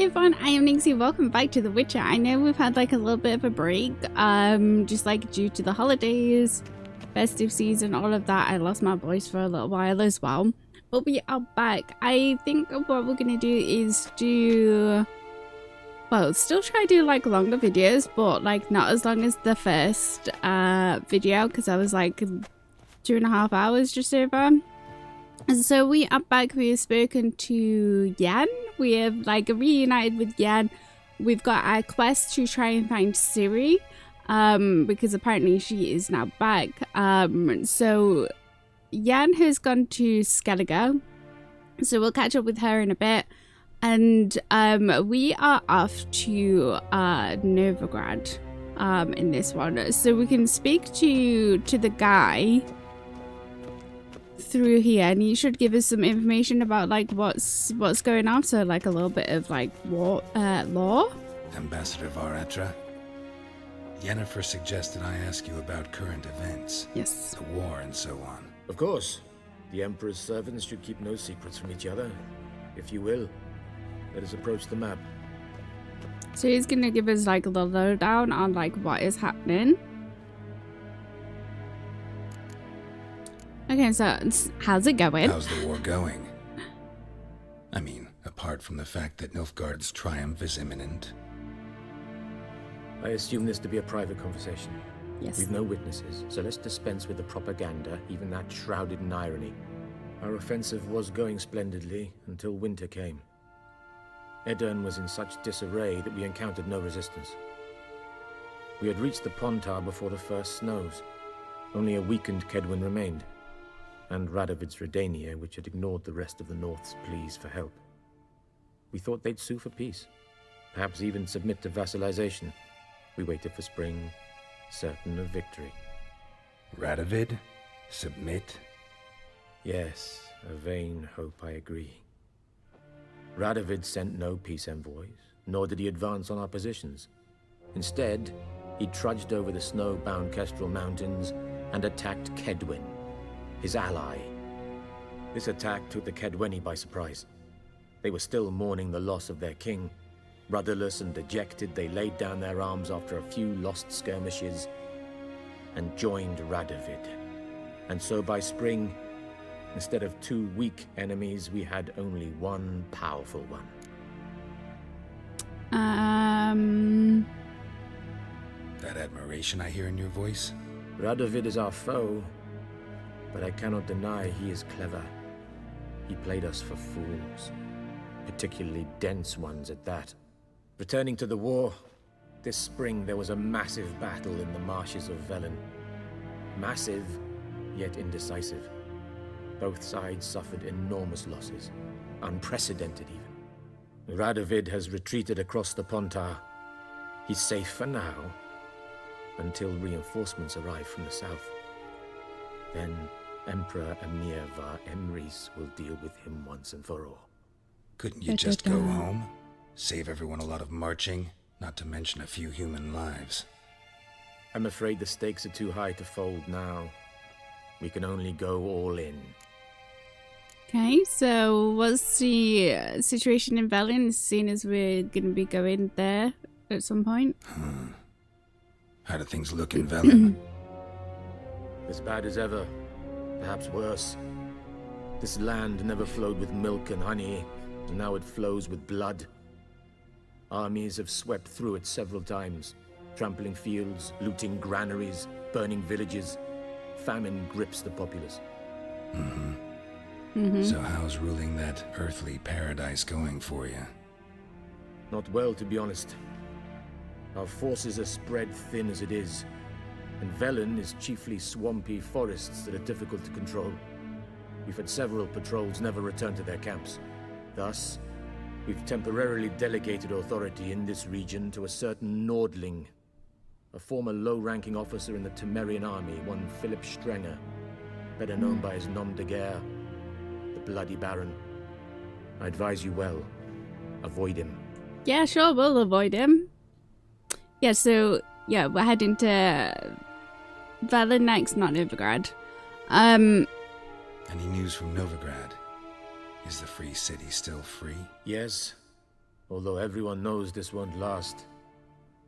everyone, I am Nixie. Welcome back to The Witcher. I know we've had like a little bit of a break, just like due to the holidays, festive season, all of that. I lost my voice for a little while as well, but we are back. I think what we're gonna do is still try to do like longer videos, but like not as long as the first video, because I was like 2.5 hours just over. And so we are back. We have spoken to Yen. We have like reunited with Yen. We've got our quest to try and find Ciri, because apparently she is now back. So Yen has gone to Skellige, so we'll catch up with her in a bit. And we are off to Novigrad in this one, so we can speak to the guy through here, and he should give us some information about like what's going on, so like a little bit of like law. Ambassador Var-Attre, Yennefer suggested I ask you about current events. Yes. The war and so on. Of course. The Emperor's servants should keep no secrets from each other. If you will, let us approach the map. So he's gonna give us like the lowdown on like what is happening. Okay, so how's it going? How's the war going? I mean, apart from the fact that Nilfgaard's triumph is imminent. I assume this to be a private conversation. Yes. We've no witnesses, so let's dispense with the propaganda, even that shrouded in irony. Our offensive was going splendidly until winter came. Edirne was in such disarray that we encountered no resistance. We had reached the Pontar before the first snows. Only a weakened Kaedwen remained, and Radovid's Redania, which had ignored the rest of the North's pleas for help. We thought they'd sue for peace, perhaps even submit to vassalization. We waited for spring, certain of victory. Radovid? Submit? Yes, a vain hope, I agree. Radovid sent no peace envoys, nor did he advance on our positions. Instead, he trudged over the snow-bound Kestrel Mountains and attacked Kaedwen, his ally. This attack took the Kaedweni by surprise. They were still mourning the loss of their king. Rudderless and dejected, they laid down their arms after a few lost skirmishes and joined Radovid. And so by spring, instead of 2 weak enemies, we had only one powerful one. That admiration I hear in your voice? Radovid is our foe, but I cannot deny he is clever. He played us for fools, particularly dense ones at that. Returning to the war, this spring there was a massive battle in the marshes of Velen. Massive, yet indecisive. Both sides suffered enormous losses, unprecedented even. Radovid has retreated across the Pontar. He's safe for now, until reinforcements arrive from the south. Then Emperor Emhyr var Emreis will deal with him once and for all. Couldn't you just go home? Save everyone a lot of marching, not to mention a few human lives. I'm afraid the stakes are too high to fold now. We can only go all in. Okay, so what's the situation in Velen, seeing as we're gonna be going there at some point? How do things look in Velen? As bad as ever, perhaps worse. This land never flowed with milk and honey, and now it flows with blood. Armies have swept through it several times, trampling fields, looting granaries, burning villages. Famine grips the populace. So how's ruling that earthly paradise going for you? Not well, to be honest. Our forces are spread thin as it is, and Velen is chiefly swampy forests that are difficult to control. We've had several patrols never return to their camps. Thus, we've temporarily delegated authority in this region to a certain Nordling, a former low-ranking officer in the Temerian army, one Philip Strenger, better known by his nom de guerre, the Bloody Baron. I advise you well. Avoid him. Yeah, sure, we'll avoid him. Yeah, so yeah, we're heading to Velen next, not Novigrad. Any news from Novigrad? Is the free city still free? Yes, although everyone knows this won't last.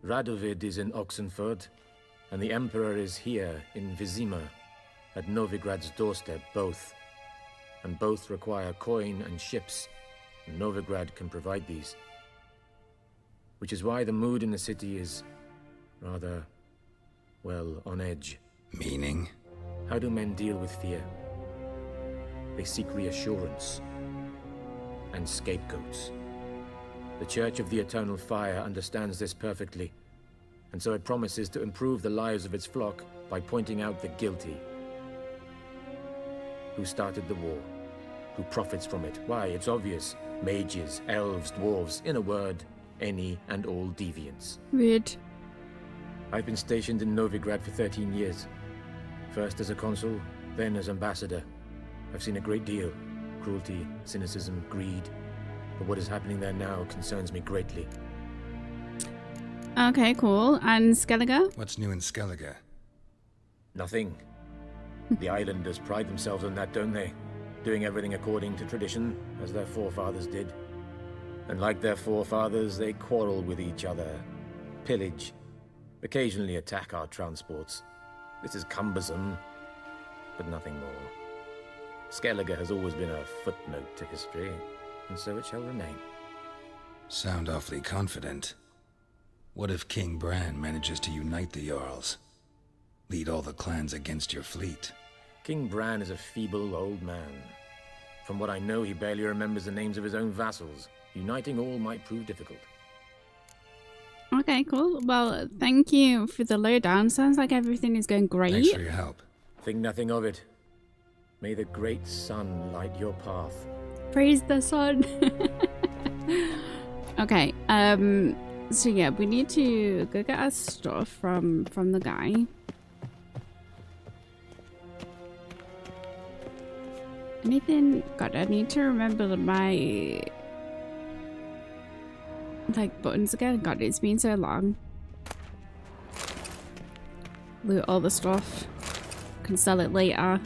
Radovid is in Oxenford, and the Emperor is here in Vizima, at Novigrad's doorstep, both. And both require coin and ships, and Novigrad can provide these. Which is why the mood in the city is rather, well, on edge. Meaning? How do men deal with fear? They seek reassurance and scapegoats. The Church of the Eternal Fire understands this perfectly, and so it promises to improve the lives of its flock by pointing out the guilty. Who started the war? Who profits from it? Why, it's obvious. Mages, elves, dwarves, in a word, any and all deviants. Weird. I've been stationed in Novigrad for 13 years. First as a consul, then as ambassador. I've seen a great deal. Cruelty, cynicism, greed. But what is happening there now concerns me greatly. Okay, cool. And Skellige? What's new in Skellige? Nothing. The islanders pride themselves on that, don't they? Doing everything according to tradition, as their forefathers did. And like their forefathers, they quarrel with each other, pillage, occasionally attack our transports. This is cumbersome, but nothing more. Skellige has always been a footnote to history, and so it shall remain. Sound awfully confident. What if King Bran manages to unite the Jarls? Lead all the clans against your fleet? King Bran is a feeble old man. From what I know, he barely remembers the names of his own vassals. Uniting all might prove difficult. Okay, cool. Well, thank you for the lowdown. Sounds like everything is going great. Thanks for your help. Think nothing of it. May the great sun light your path. Praise the sun. Okay, so yeah, we need to go get our stuff from the guy. Anything? God, I need to remember my buttons again. God, it's been so long. Loot all the stuff. Can sell it later.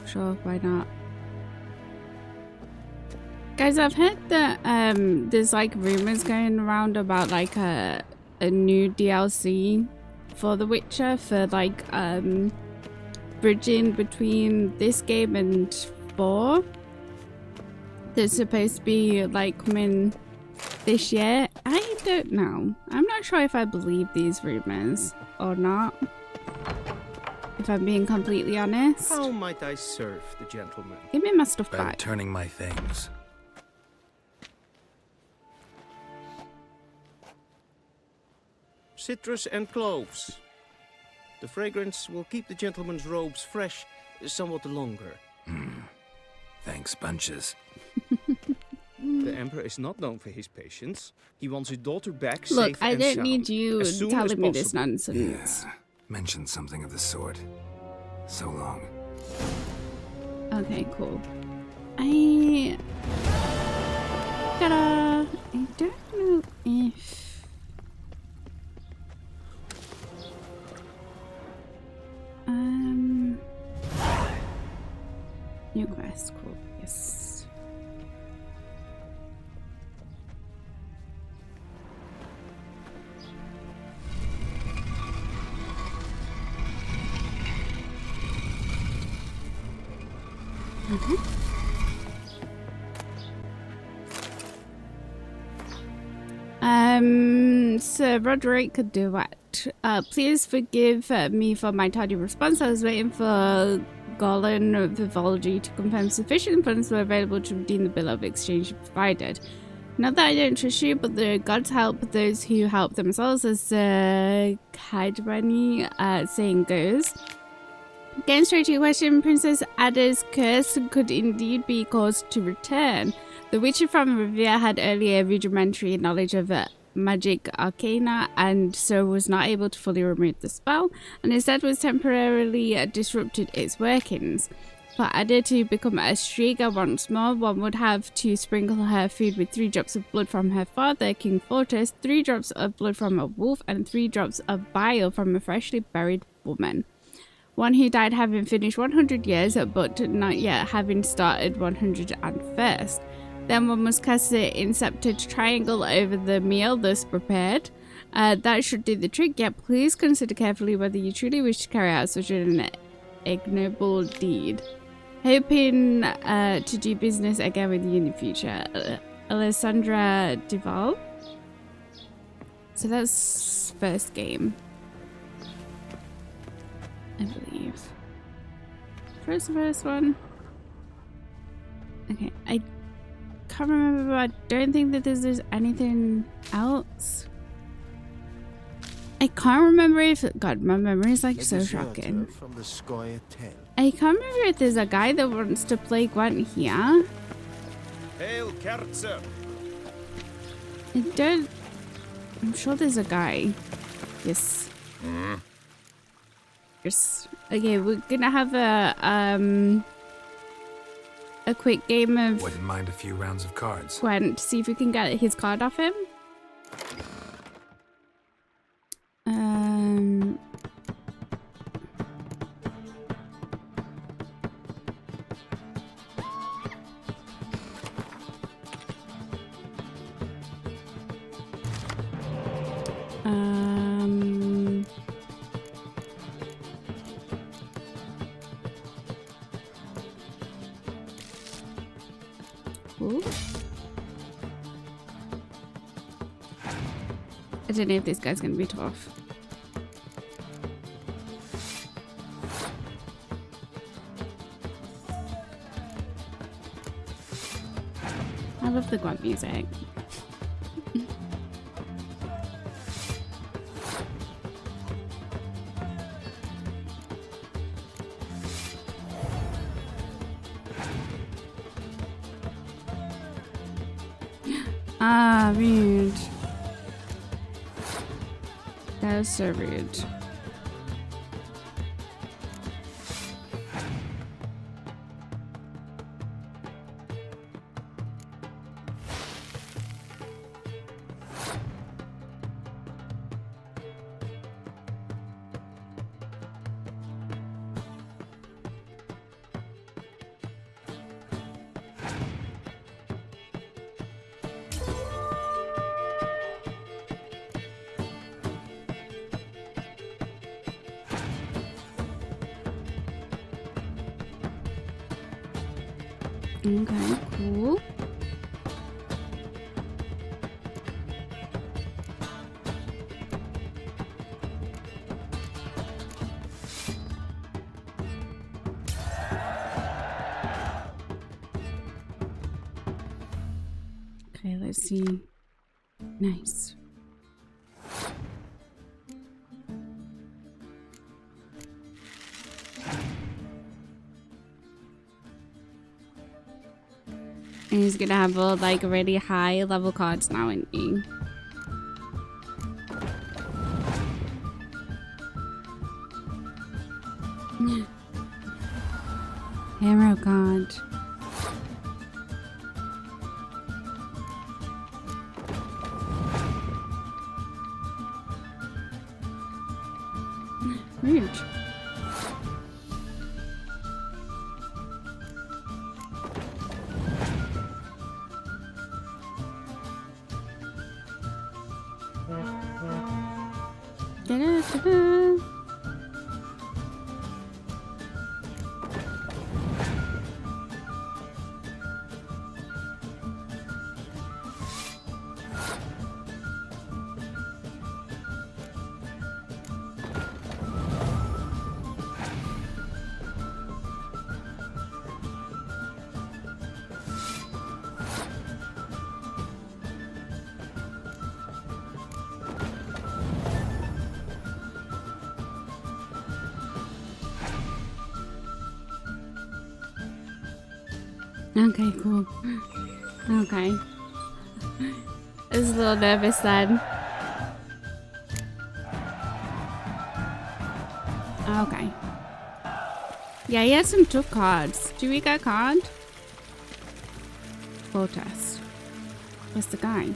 Sure, why not? Guys, I've heard that there's like rumors going around about like a new DLC for The Witcher for like bridging between this game and 4. That's supposed to be like coming this year. I don't know. I'm not sure if I believe these rumors or not. If I'm being completely honest. How might I serve the gentleman? Give me my stuff By back. returning my things. Citrus and cloves. The fragrance will keep the gentleman's robes fresh somewhat longer. Thanks, bunches. The Emperor is not known for his patience. He wants his daughter back Look, safe I and don't sound, need you as soon as telling me this possible. nonsense. Yeah, mentioned something of the sort. So long. Okay, cool. I don't know if new quest, cool. Yes. Sir Roderick Duet. Please forgive me for my tardy response. I was waiting for Golan of Vivology to confirm sufficient funds were available to redeem the bill of exchange you provided. Not that I don't trust you, but the gods help those who help themselves, as Kaidrani saying goes. Getting straight to your question, Princess Ada's curse could indeed be caused to return. The Witcher from Rivia had earlier rudimentary knowledge of magic arcana and so was not able to fully remove the spell, and instead was temporarily disrupted its workings. For Ada to become a Striga once more, one would have to sprinkle her food with 3 drops of blood from her father, King Fortress, 3 drops of blood from a wolf, and 3 drops of bile from a freshly buried woman. One who died having finished 100 years, but not yet having started 101st. Then one must cast the incepted triangle over the meal thus prepared. That should do the trick. Yet please consider carefully whether you truly wish to carry out such an ignoble deed. Hoping to do business again with you in the future. Alessandra Duval. So that's first game, I believe. First one. Okay, I can't remember, but I don't think that there's anything else. I can't remember if... God, my memory is like so shocking. From the Sky Hotel. I can't remember if there's a guy that wants to play Gwent here. Hail, Kerzer! I don't... I'm sure there's a guy. Yes. Yes. Okay, we're gonna have a quick game of Wouldn't mind a few rounds of cards. Gwent, see if we can get his card off him. Ooh. I don't know if this guy's gonna be tough. I love the Gwent music. Ah, rude. That was so rude. Okay, cool. Okay, let's see. Nice. And he's gonna have all like really high level cards now, isn't he? Hero card. Rude. Da-da-da-da. Okay, cool. Okay. I was a little nervous then. Okay. Yeah, he has some tough cards. Do we get a card? Protest. What's the guy?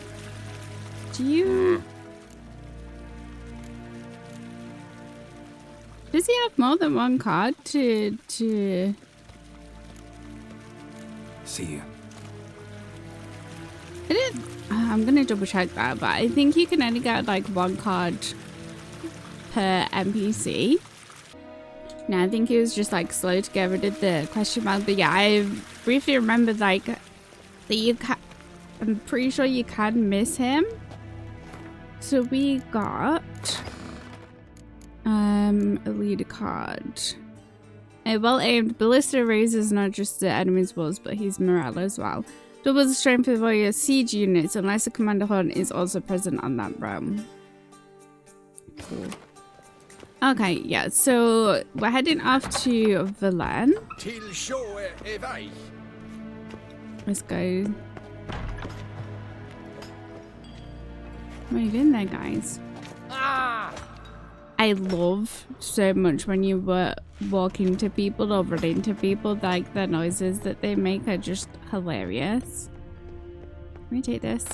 Do Does he have more than one card to See you. I didn't I'm gonna double check that, but I think you can only get like one card per NPC. Now I think he was just like slow to get rid of the question mark, but yeah, I briefly remember like that you can, I'm pretty sure you can miss him. So we got a leader card. A well-aimed ballista raises not just the enemy's walls, but his morale as well. Doubles the strength of all your siege units unless the commander horn is also present on that realm. Cool. Okay, yeah, so we're heading off to Velen. Let's go. What are you doing there, guys? I love so much when you walk into people or run into people, like the noises that they make are just hilarious. Let me take this.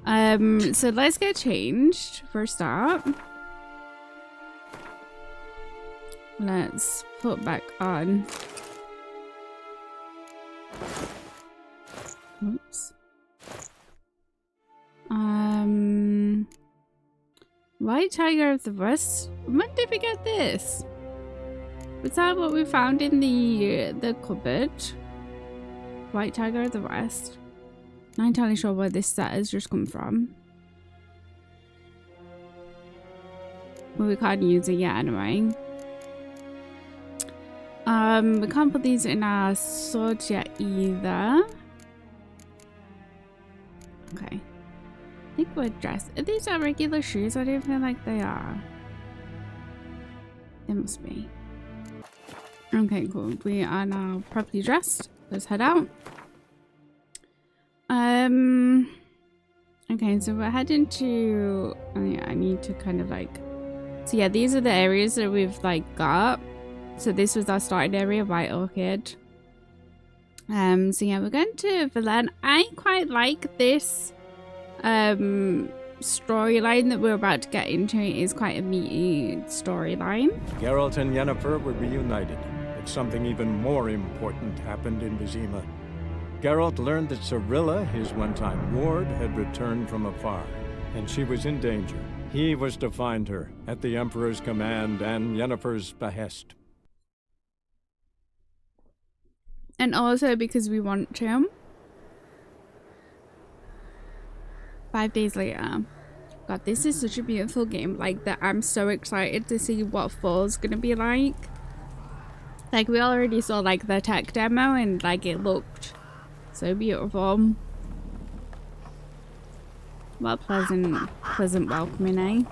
Okay. So let's get changed for a start. Let's put back on. Oops. White Tiger of the West. When did we get this? Was that what we found in the cupboard? White Tiger of the West. Not entirely sure where this set has just come from. Well, we can't use it yet anyway. We can't put these in our swords yet either. Okay. I think we're dressed. Are these our regular shoes? I don't feel like they are. They must be. Okay, cool. We are now properly dressed. Let's head out. Okay, so we're heading to... Oh yeah, I need to kind of like... So yeah, these are the areas that we've like got. So this was our starting area, White Orchid. So yeah, we're going to Velen. I quite like this storyline that we're about to get into. It is quite a meaty storyline. Geralt and Yennefer were reunited, but something even more important happened in Vizima. Geralt learned that Cirilla, his one-time ward, had returned from afar, and she was in danger. He was to find her, at the Emperor's command and Yennefer's behest. And also because we want to. 5 days later. God, this is such a beautiful game. Like, that I'm so excited to see what fall's gonna be like. Like, we already saw like the tech demo and like it looked so beautiful. What pleasant welcoming, eh?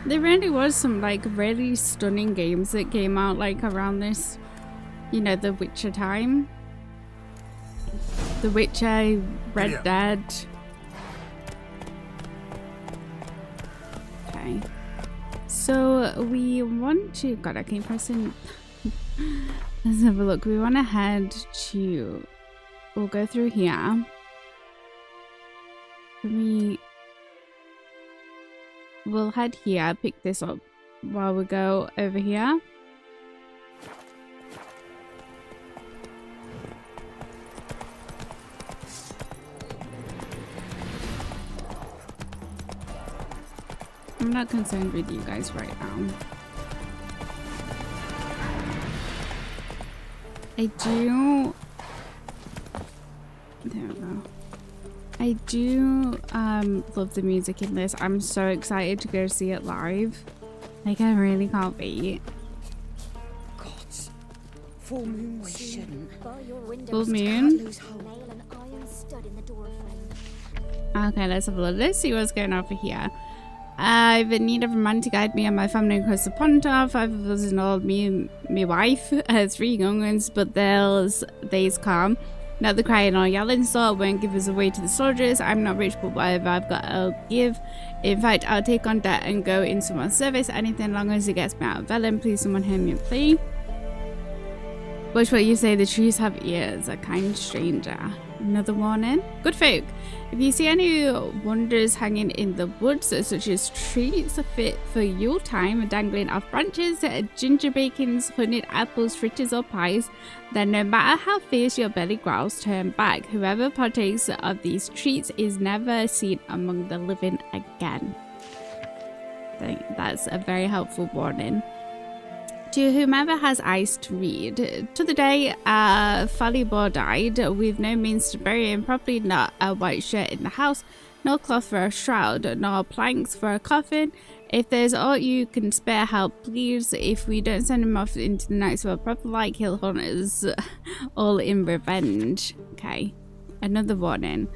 There really was some like really stunning games that came out like around this, you know, The Witcher time. The Witcher, Red Dead. Okay. So we want to... God, I keep pressing... Let's have a look. We want to head to... We'll go through here. We'll head here, pick this up while we go over here. I'm not concerned with you guys right now. I do... There we go. I do love the music in this. I'm so excited to go see it live. Like, I really can't wait. Gods. Full moon we shouldn't. Full moon? Okay, let's have a look. Let's see what's going on over here. I've in need of a man to guide me and my family across the Pontar. 5 of us and all, me and my wife, 3 young ones, but they's calm. Not the crying or yelling sort. Won't give us away to the soldiers. I'm not rich, but whatever I've got, I'll give. In fact, I'll take on debt and go in someone's service. Anything long as it gets me out of Velen. Please, someone hear me, please. Watch what you say. The trees have ears. A kind stranger. Another warning. Good folk. If you see any wonders hanging in the woods, such as treats fit for Yule time, dangling off branches, ginger bakings, honeyed apples, fritters or pies, then no matter how fierce your belly growls, turn back. Whoever partakes of these treats is never seen among the living again. I think that's a very helpful warning. To whomever has eyes to read, to the day Falibor died, with no means to bury him properly, not a white shirt in the house, no cloth for a shroud, nor planks for a coffin. If there's aught you can spare, help please. If we don't send him off into the night world proper like, he'll haunt us all in revenge. Okay, another warning.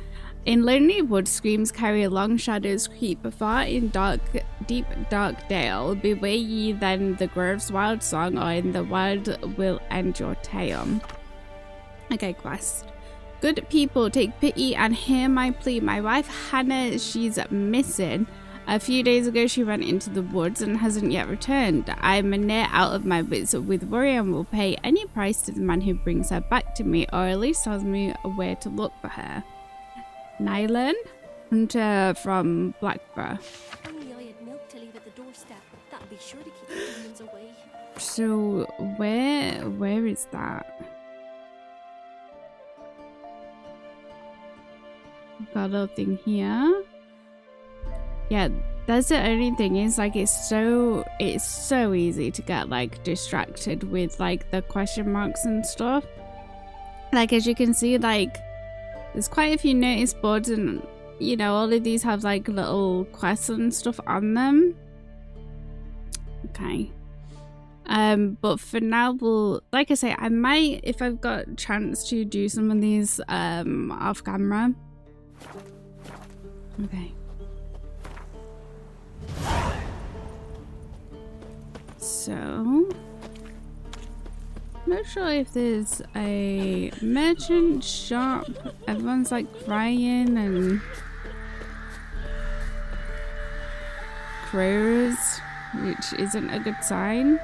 In lonely woods, screams carry long shadows creep far in deep dark dale. Beware ye then the grove's wild song, or in the wild will end your tale. Okay, quest. Good people, take pity and hear my plea. My wife Hannah, she's missing. A few days ago she went into the woods and hasn't yet returned. I'm near out of my wits with worry and will pay any price to the man who brings her back to me, or at least tells me where to look for her. Nylan, hunter from Blackburn. Only I had milk to leave at the doorstep. That'll be sure to keep the demons away. So where is that? Got a little thing here. Yeah, that's the only thing is like it's so easy to get like distracted with like the question marks and stuff. Like as you can see, like there's quite a few notice boards and you know all of these have like little quests and stuff on them. Okay. But for now we'll, like I say, I might, if I've got a chance to do some of these off camera. Okay. So not sure if there's a merchant shop. Everyone's like crying and crows, which isn't a good sign.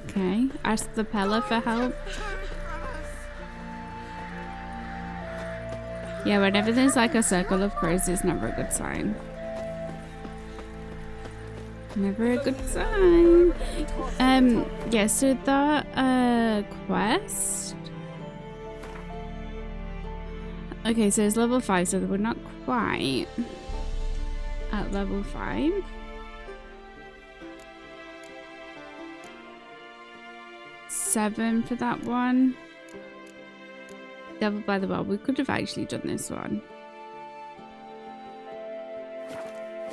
Okay, ask the Pella for help. Yeah, whenever there's like a circle of crows, it's never a good sign. Never a good sign. Yeah, so that quest. Okay, so it's level 5, so we're not quite at level 5. Seven for that one. Devil by the Well. We could have actually done this one.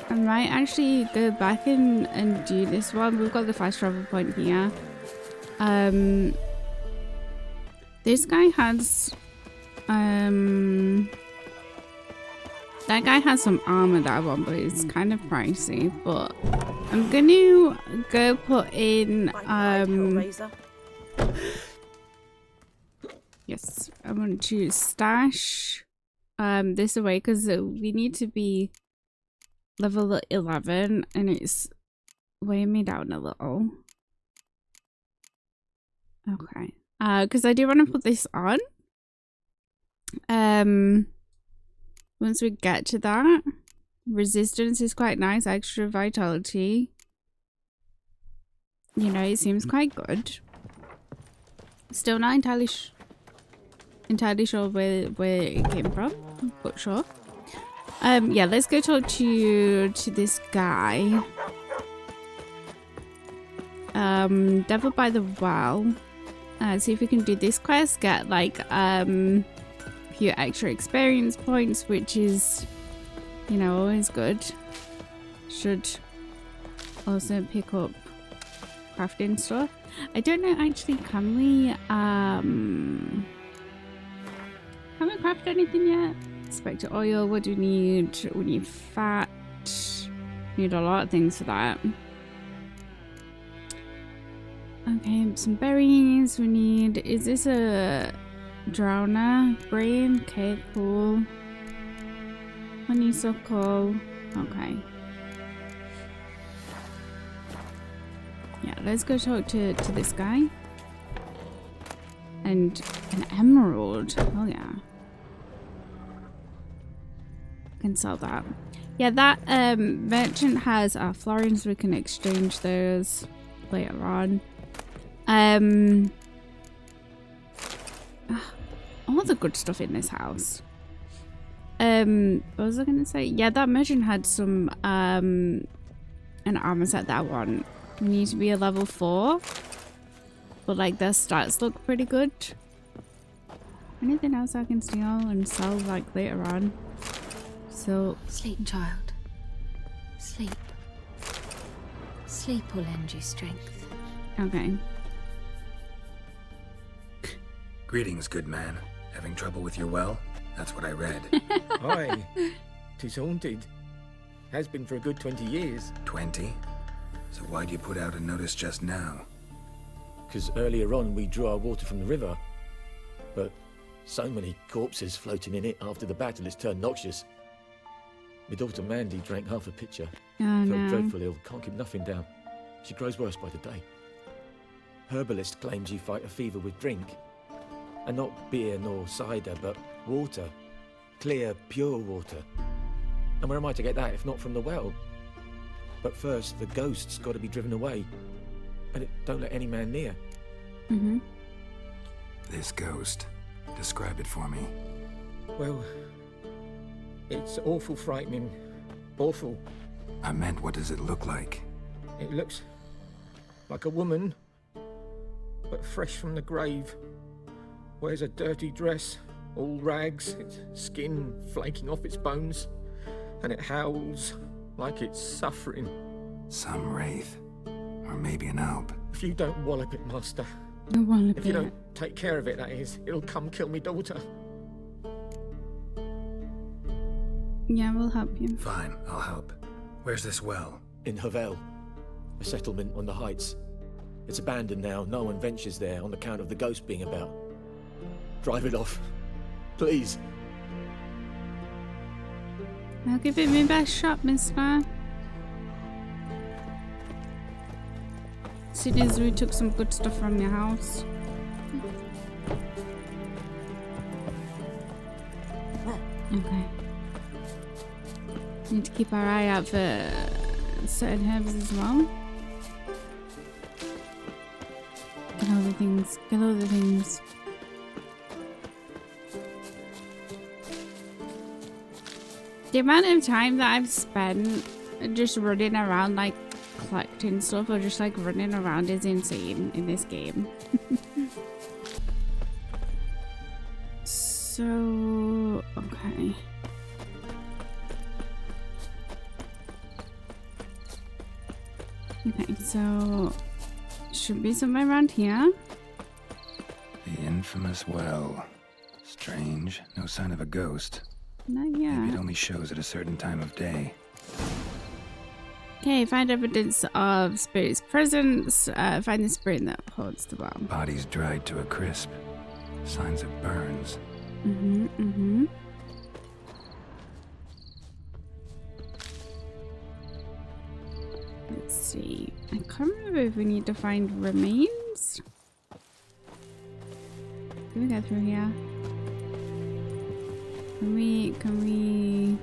I might actually go back and do this one. We've got the fast travel point here. This guy has that guy has some armor that I want, but it's kind of pricey. But I'm gonna go put in yes, I want to stash this away because we need to be level 11 and it's weighing me down a little. Okay, because I do want to put this on once we get to that. Resistance is quite nice, extra vitality, you know, it seems quite good. Still not entirely sure where it came from, but sure. Yeah, let's go talk to this guy. Devil by the Well. See if we can do this quest, get like a few extra experience points, which is, you know, always good. Should also pick up crafting stuff. I don't know actually, can we craft anything yet? Spectre oil, what do we need? We need fat. We need a lot of things for that. Okay, some berries. We need. Is this a drowner brain? Okay, cool. Honeysuckle. Okay. Yeah, let's go talk to this guy. And an emerald. Oh yeah. Can sell that. Yeah, that merchant has florins. We can exchange those later on. All the good stuff in this house. What was I gonna say? Yeah, that merchant had some an armor set that I want. We need to be a level 4. But like their stats look pretty good. Anything else I can steal and sell like later on? So Sleep, child. Sleep. Sleep will lend you strength. okay. Greetings, good man. Having trouble with your well? That's what I read. Aye. 'Tis haunted. Has been for a good 20 years. 20? So why'd you put out a notice just now? Because earlier on we drew our water from the river. But so many corpses floating in it after the battle it's turned noxious. My daughter Mandy drank half a pitcher. Oh Felt no. dreadful ill, can't keep nothing down. She grows worse by the day. Herbalist claims you fight a fever with drink. And not beer nor cider, but water. Clear, pure water. And where am I to get that if not from the well? But first, the ghost's got to be driven away. And it don't let any man near. Mm-hmm. This ghost. Describe it for me. Well, it's awful frightening. Awful. I meant, what does it look like? It looks like a woman, but fresh from the grave. Wears a dirty dress, all rags, its skin flaking off its bones, and it howls like it's suffering. Some wraith. Or maybe an alp. If you don't wallop it, Master, No one if you don't take care of it, that is, it'll come kill me daughter. Yeah, we'll help you. Fine, I'll help. Where's this well? In Havel, a settlement on the heights. It's abandoned now, no one ventures there on account of the ghost being about. Drive it off, please. I'll give it my best shot, mister. Seeing as we took some good stuff from your house. Okay. Need to keep our eye out for certain herbs as well. Get all the things. Get all the things. The amount of time that I've spent just running around, like collecting stuff or just like running around, is insane in this game. So, okay. Okay, so should be somewhere around here. The infamous well. Strange. No sign of a ghost. Not Maybe it yet. only shows at a certain time of day. Okay, find evidence of spirit's presence. Find the spirit that holds the well. Bodies dried to a crisp. Signs of burns. Mm-hmm. Let's see. I can't remember if we need to find remains. Can we go through here? Can we?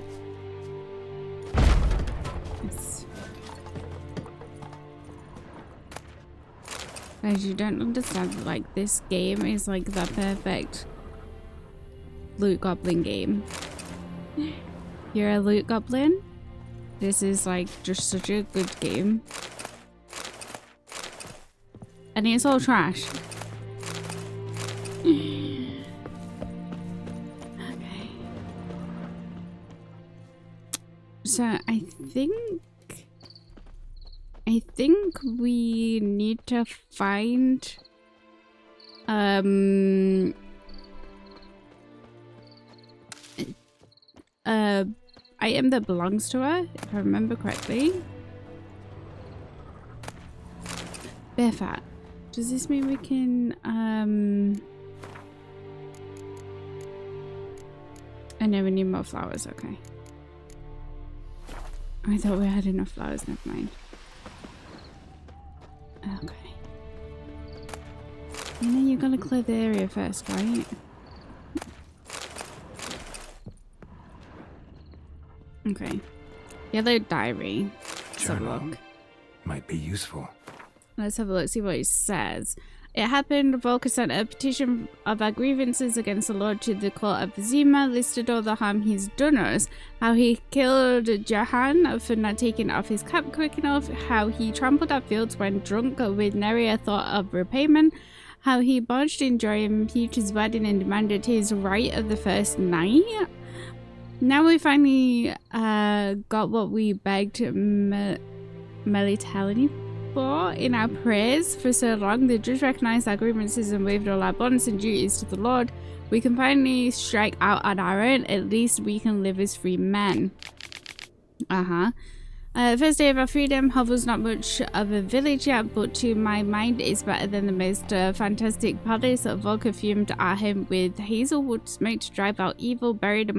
Yes. Guys, you don't understand that, like, this game is like the perfect loot goblin game. You're a loot goblin. This is like just such a good game. And it's all trash. Okay. So I think we need to find item that belongs to her, if I remember correctly. Bear fat. Does this mean we can, I know we need more flowers, okay. I thought we had enough flowers, never mind. Okay. You know, you're gonna clear the area first, right? Okay. Yellow diary. Let's have a Journal. look. Might be useful. Let's have a look, see what it says. It happened, Volker sent a petition of our grievances against the Lord to the court of Vizima, listed all the harm he's done us, how he killed Jahan for not taking off his cap quick enough, how he trampled our fields when drunk with nary a thought of repayment, how he barged in during Peter's wedding and demanded his right of the first night. Now we finally got what we begged Melitele for in our prayers for so long. The judge recognized our grievances and waived all our bonds and duties to the Lord. We can finally strike out on our own. At least we can live as free men. First day of our freedom. Hovel's not much of a village yet, but to my mind it's better than the most fantastic palace. Volker fumed our home with hazelwood smoke to drive out evil, buried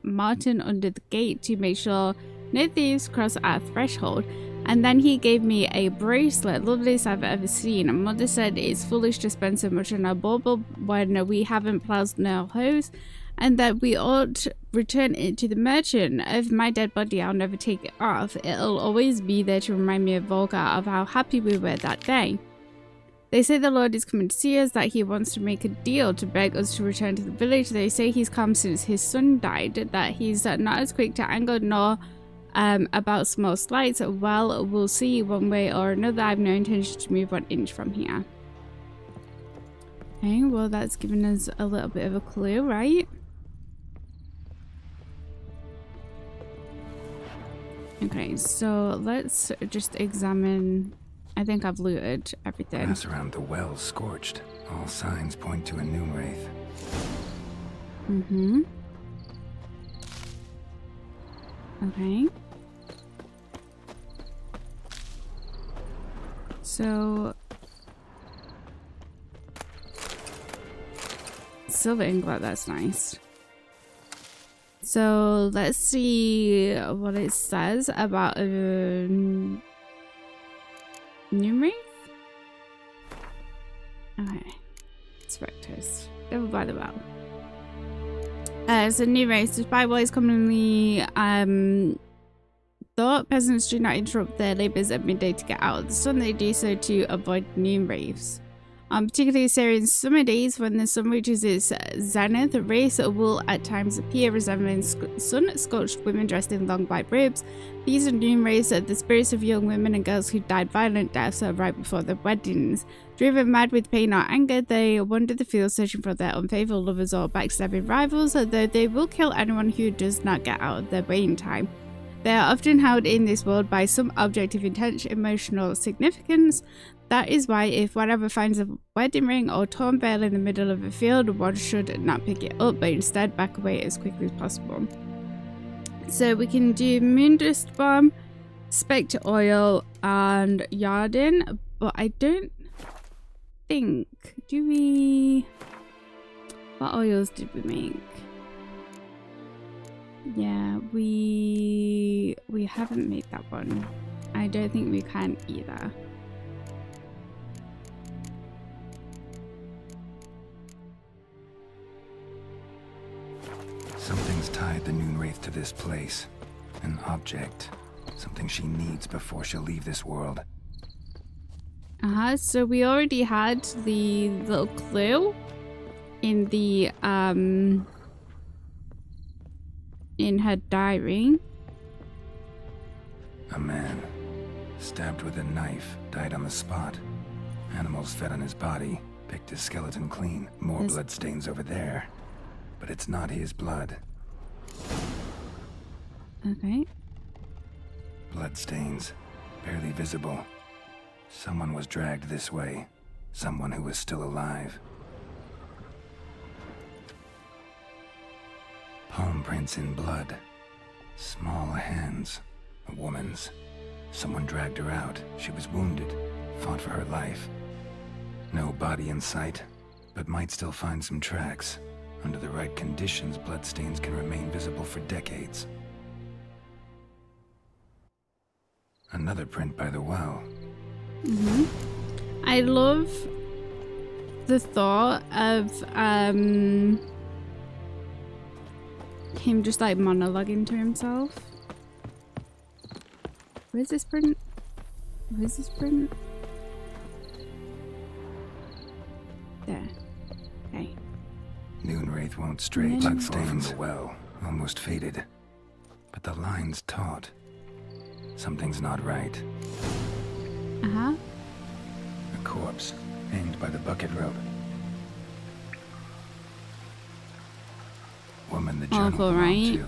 Martin under the gate to make sure no thieves cross our threshold. And then he gave me a bracelet, loveliest I've ever seen. And Mother said it's foolish to spend so much on our bauble when we haven't ploughed no hoes, and that we ought return it to the merchant. Of my dead body, I'll never take it off. It'll always be there to remind me of Volker, of how happy we were that day. They say the Lord is coming to see us, that he wants to make a deal to beg us to return to the village. They say he's come since his son died, that he's not as quick to anger nor about small slights. Well, we'll see one way or another. I've no intention to move 1 inch from here. Okay, well that's given us a little bit of a clue, right? Okay, so let's just examine. I think I've looted everything. Grass around the well scorched. All signs point to a noon wraith. Okay. So silver ingot, that's nice. So let's see what it says about a noon wraith. Okay. Spectres. Devil by the well. So new race, despite what is commonly thought, peasants do not interrupt their labours at midday to get out of the sun. They do so to avoid noon wraiths. Particularly Syrian summer days, when the sun reaches its zenith, wraiths will at times appear resembling sun-scorched women dressed in long white robes. These are noon wraiths, the spirits of young women and girls who died violent deaths right before their weddings. Driven mad with pain or anger, they wander the fields searching for their unfaithful lovers or backstabbing rivals, though they will kill anyone who does not get out of their way in time. They are often held in this world by some object of intense emotional significance. That is why if one ever finds a wedding ring or torn veil in the middle of a field, one should not pick it up, but instead back away as quickly as possible. So we can do Moondust Bomb, Spectre Oil, and Yarden, but I don't think, do we... What oils did we make? Yeah, we haven't made that one. I don't think we can either. Something's tied the noon wraith to this place. An object. Something she needs before she'll leave this world. So we already had the little clue in the in her diary. A man, stabbed with a knife, died on the spot. Animals fed on his body, picked his skeleton clean. More bloodstains over there. But it's not his blood. Okay. Bloodstains, barely visible. Someone was dragged this way. Someone who was still alive. Palm prints in blood. Small hands. A woman's. Someone dragged her out. She was wounded. Fought for her life. No body in sight, but might still find some tracks. Under the right conditions, bloodstains can remain visible for decades. Another print by the well. I love the thought of him just like monologuing to himself. Where's this print? Where's this print? There. Okay. Noonwraith won't stray too far from the well, almost faded. But the line's taut. Something's not right. Uh-huh. A corpse, aimed by the bucket rope. Woman the journal Awful, belonged right? to.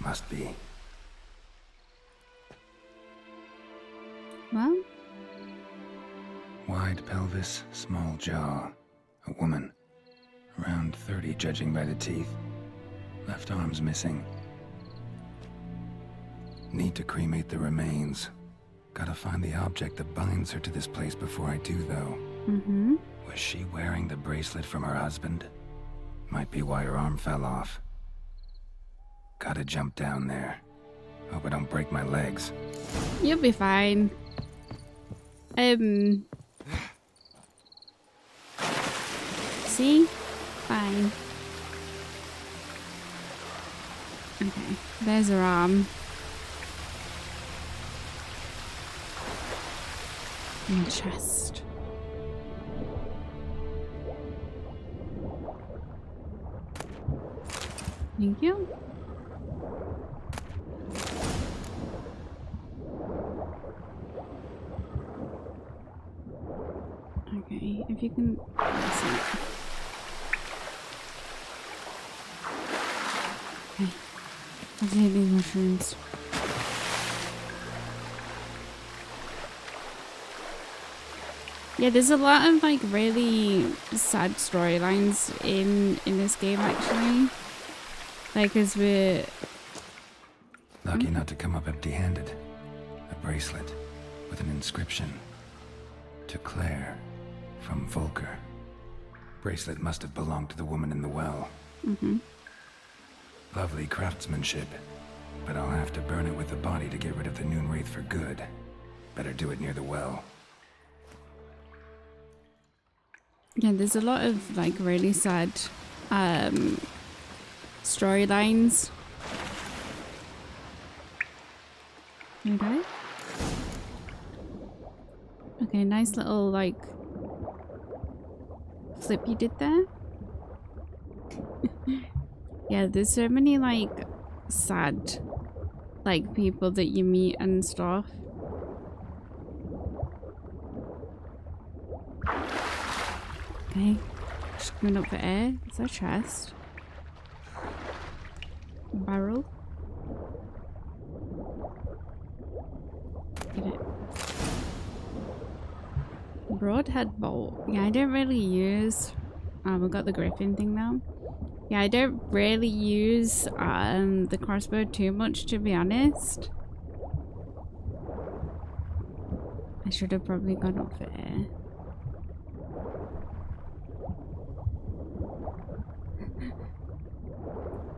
Must be. Well, Wide pelvis, small jaw. A woman. Around 30, judging by the teeth. Left arm's missing. Need to cremate the remains. Gotta find the object that binds her to this place before I do, though. Was she wearing the bracelet from her husband? Might be why her arm fell off. Gotta jump down there. Hope I don't break my legs. you'll be fine. See? Fine. Okay, there's her arm. And chest. Thank you. Okay, if you can listen. Okay, I'll take these mushrooms. Yeah, there's a lot of like really sad storylines in this game actually. Like as we're Lucky not to come up empty-handed. A bracelet with an inscription. To Claire, from Volker. Bracelet must have belonged to the woman in the well. Lovely craftsmanship, but I'll have to burn it with the body to get rid of the Noonwraith for good. Better do it near the well. yeah, there's a lot of like really sad storylines. Okay. Okay, nice little like flip you did there. Yeah, there's so many like sad like people that you meet and stuff. Okay, just going up for air. Is that a chest? Barrel. Get it. Broadhead bolt. Yeah, I don't really use. We got the griffin thing now. Yeah, I don't really use the crossbow too much, to be honest. I should have probably gone up for air.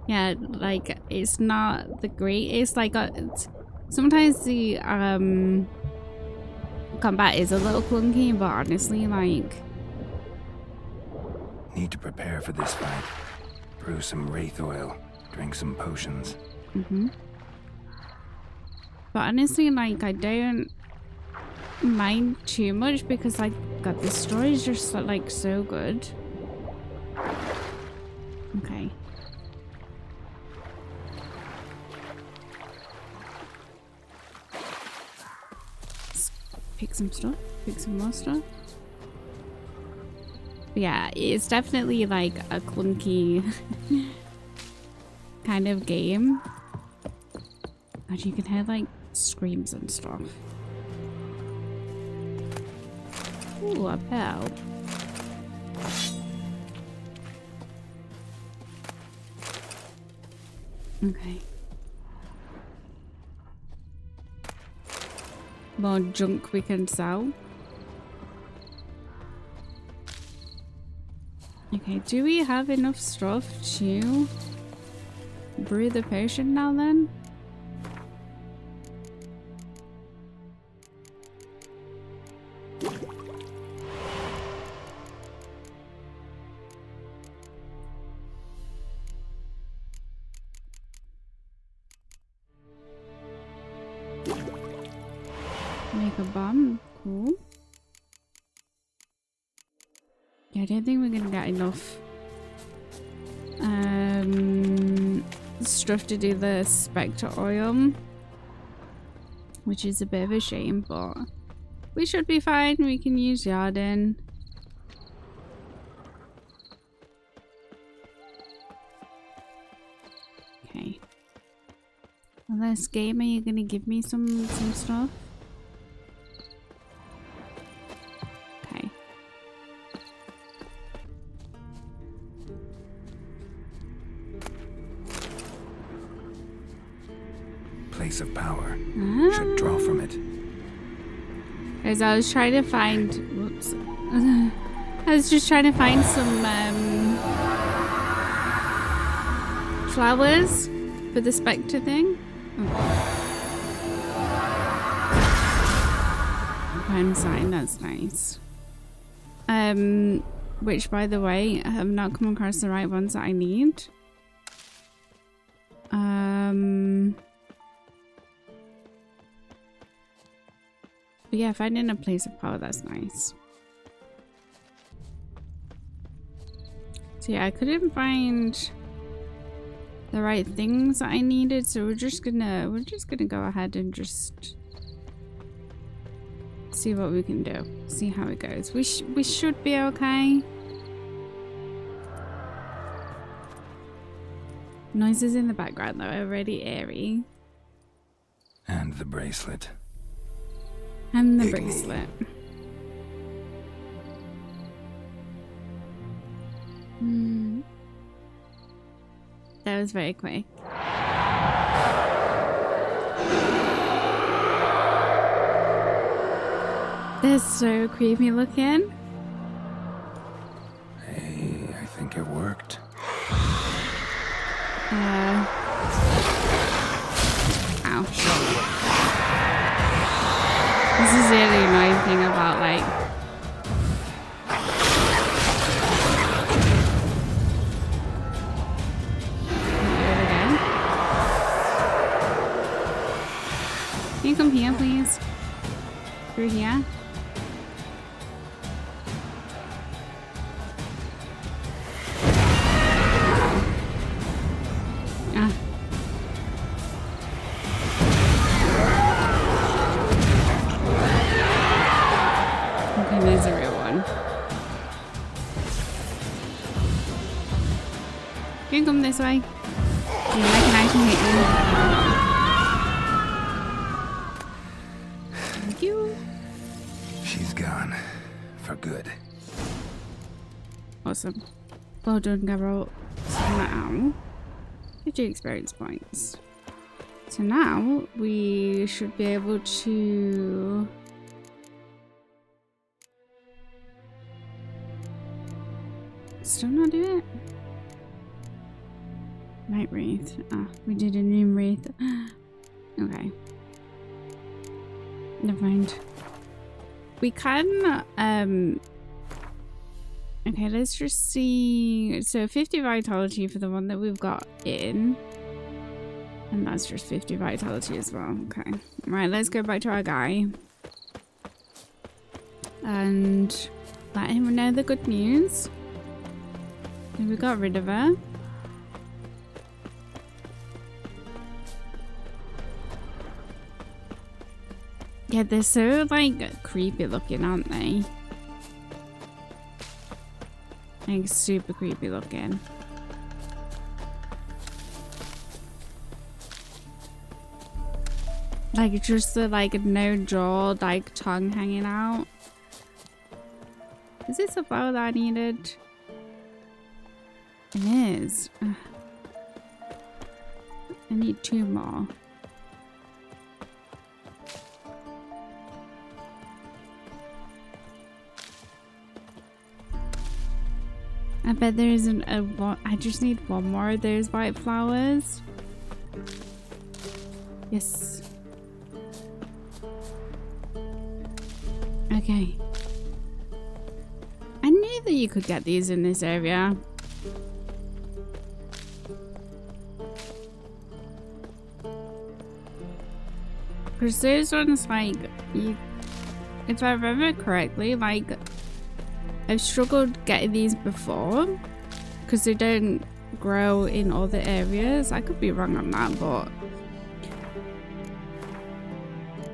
Yeah, like it's not the greatest. Like sometimes the combat is a little clunky, but honestly, like Need to prepare for this fight. Brew some wraith oil. Drink some potions. but honestly, like I don't mind too much because like God, this story is just like so good. Okay. Let's pick some stuff. Pick some more stuff. But yeah, it's definitely like a clunky kind of game. And you can hear like screams and stuff. Ooh, a bell. Okay. More junk we can sell. Okay, do we have enough stuff to brew the potion now then? Make a bomb. Cool. Yeah, I don't think we're gonna get enough stuff to do the Spectre oil, which is a bit of a shame, but we should be fine. We can use Yarden. Okay. Well, this game, are you gonna give me some stuff? Okay. Place of power. Should draw from it. As I was trying to find, whoops. I was just trying to find some flowers for the Spectre thing. One sign, that's nice. Which, by the way, I have not come across the right ones that I need. But yeah, finding a place of power, that's nice. So yeah, I couldn't find the right things that I needed, so we're just gonna go ahead and just see what we can do. See how it goes. We should be okay. Noises in the background though are really eerie. And the bracelet. And the Igni. bracelet. That was very quick. They're so creepy looking. Hey, I think it worked. Ouch. This is the really annoying thing about like Can you come here, please? Through here? Ah. Okay, there's a real one. You can come this way. You recognize me? Thank you. She's gone. For good. Awesome. Well done, Geralt. So now, 50 experience points. So now we should be able to still not do it. Night Wraith. Ah, we did a new Wraith. Okay. Never mind. We can okay, let's just see. So 50 vitality for the one that we've got in. And that's just 50 vitality as well. Okay. Right, let's go back to our guy. And let him know the good news. And we got rid of her. Yeah, they're so like creepy looking, aren't they? Like super creepy looking. Like just the like no jaw, like tongue hanging out. Is this a flower that I needed? It is. Ugh. I need 2 more. I bet there isn't a one. I just need one more of those white flowers. Yes. Okay. I knew that you could get these in this area. Because those ones, like, you, if I remember correctly, like, I've struggled getting these before because they don't grow in other areas. I could be wrong on that, but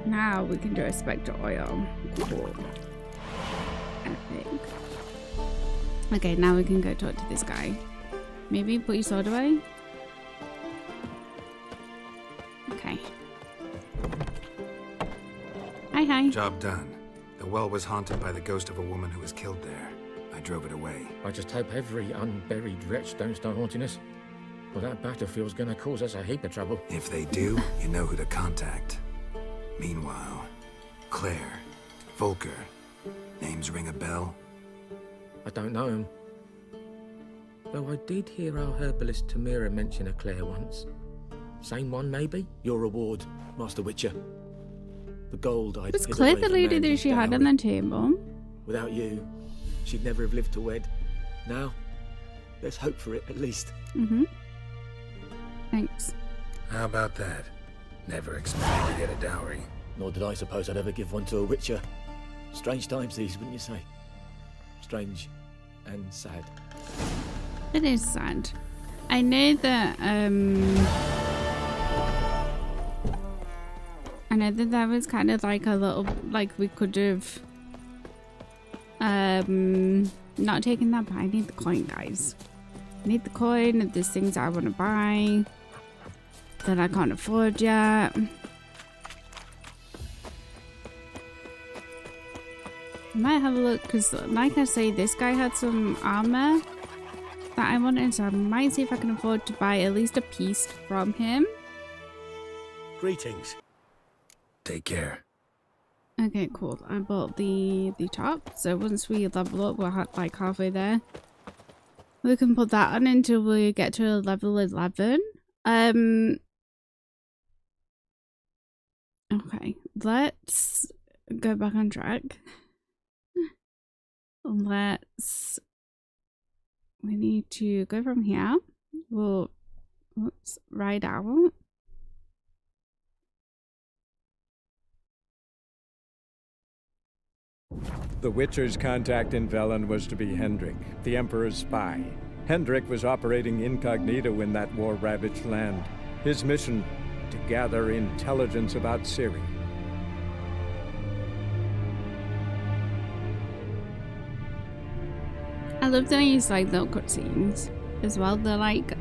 now we can do a spectre oil. Cool. Epic. Okay, now we can go talk to this guy. Maybe put your sword away. Okay. Hi. Job done. The well was haunted by the ghost of a woman who was killed there. I drove it away. I just hope every unburied wretch don't start haunting us. Well, that battlefield's gonna cause us a heap of trouble. If they do, you know who to contact. Meanwhile, Claire, Volker, names ring a bell? I don't know him. Though I did hear our herbalist Tamira mention a Claire once. Same one, maybe? Your reward, Master Witcher. The gold I'd Was Claire the lady that she had on the table? Without you, she'd never have lived to wed. Now, there's hope for it, at least. Mm-hmm. Thanks. How about that? Never expected to get a dowry. Nor did I suppose I'd ever give one to a Witcher. Strange times these, wouldn't you say? Strange and sad. It is sad. I know that that was kind of like a little, like we could have not taken that, but I need the coin, guys. I need the coin. There's things I want to buy that I can't afford yet. I might have a look, because like I say, this guy had some armor that I wanted, so I might see if I can afford to buy at least a piece from him. Greetings. Take care. Okay, cool. I bought the top, so once we level up, we're like halfway there. We can put that on until we get to level 11. Okay, let's go back on track. We need to go from here. We'll, ride out. The Witcher's contact in Velen was to be Hendrik, the Emperor's spy. Hendrik was operating incognito in that war-ravaged land. His mission, to gather intelligence about Ciri. I love that I use like little cutscenes as well. They're like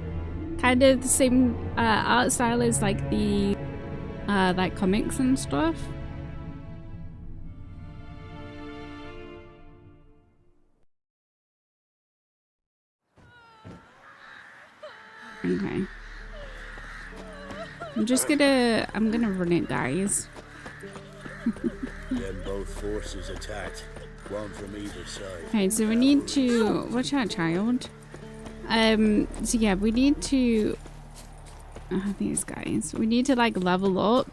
kind of the same art style as like the like comics and stuff. Okay. I'm gonna run it, guys. Then both forces attacked, one from either side. Okay, so we need to watch out, child. So yeah, we need to these guys. We need to like level up.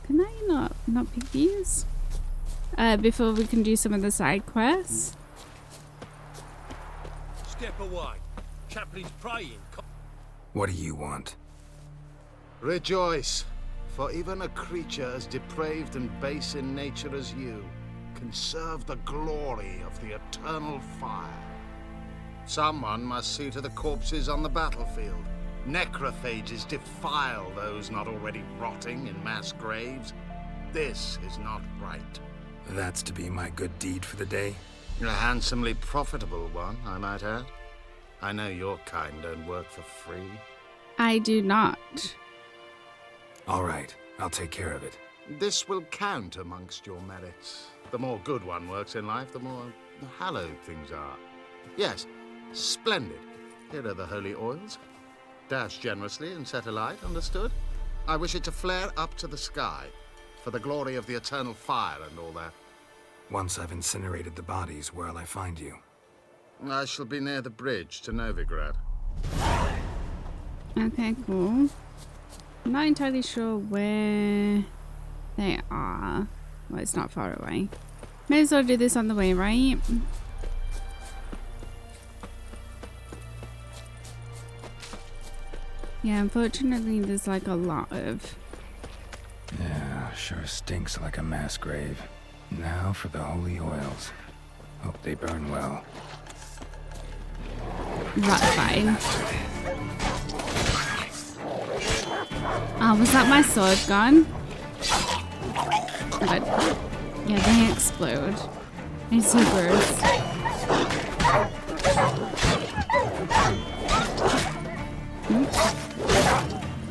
Can I not pick these? Before we can do some of the side quests. Step away. Chaplin's praying. What do you want? Rejoice, for even a creature as depraved and base in nature as you can serve the glory of the eternal fire. Someone must see to the corpses on the battlefield. Necrophages defile those not already rotting in mass graves. This is not right. That's to be my good deed for the day? A handsomely profitable one, I might add. I know your kind don't work for free. I do not. All right, I'll take care of it. This will count amongst your merits. The more good one works in life, the more hallowed things are. Yes, splendid. Here are the holy oils. Dash generously and set alight, understood? I wish it to flare up to the sky, for the glory of the eternal fire and all that. Once I've incinerated the bodies, where'll I find you? I shall be near the bridge to Novigrad. Okay, cool. I'm not entirely sure where they are. Well, it's not far away. May as well do this on the way, right? Yeah, unfortunately there's like a lot of... Yeah, sure stinks like a mass grave. Now for the holy oils. Hope they burn well. Ratified. Oh, was that my sword gun? Good. Yeah, they explode. It's so gross.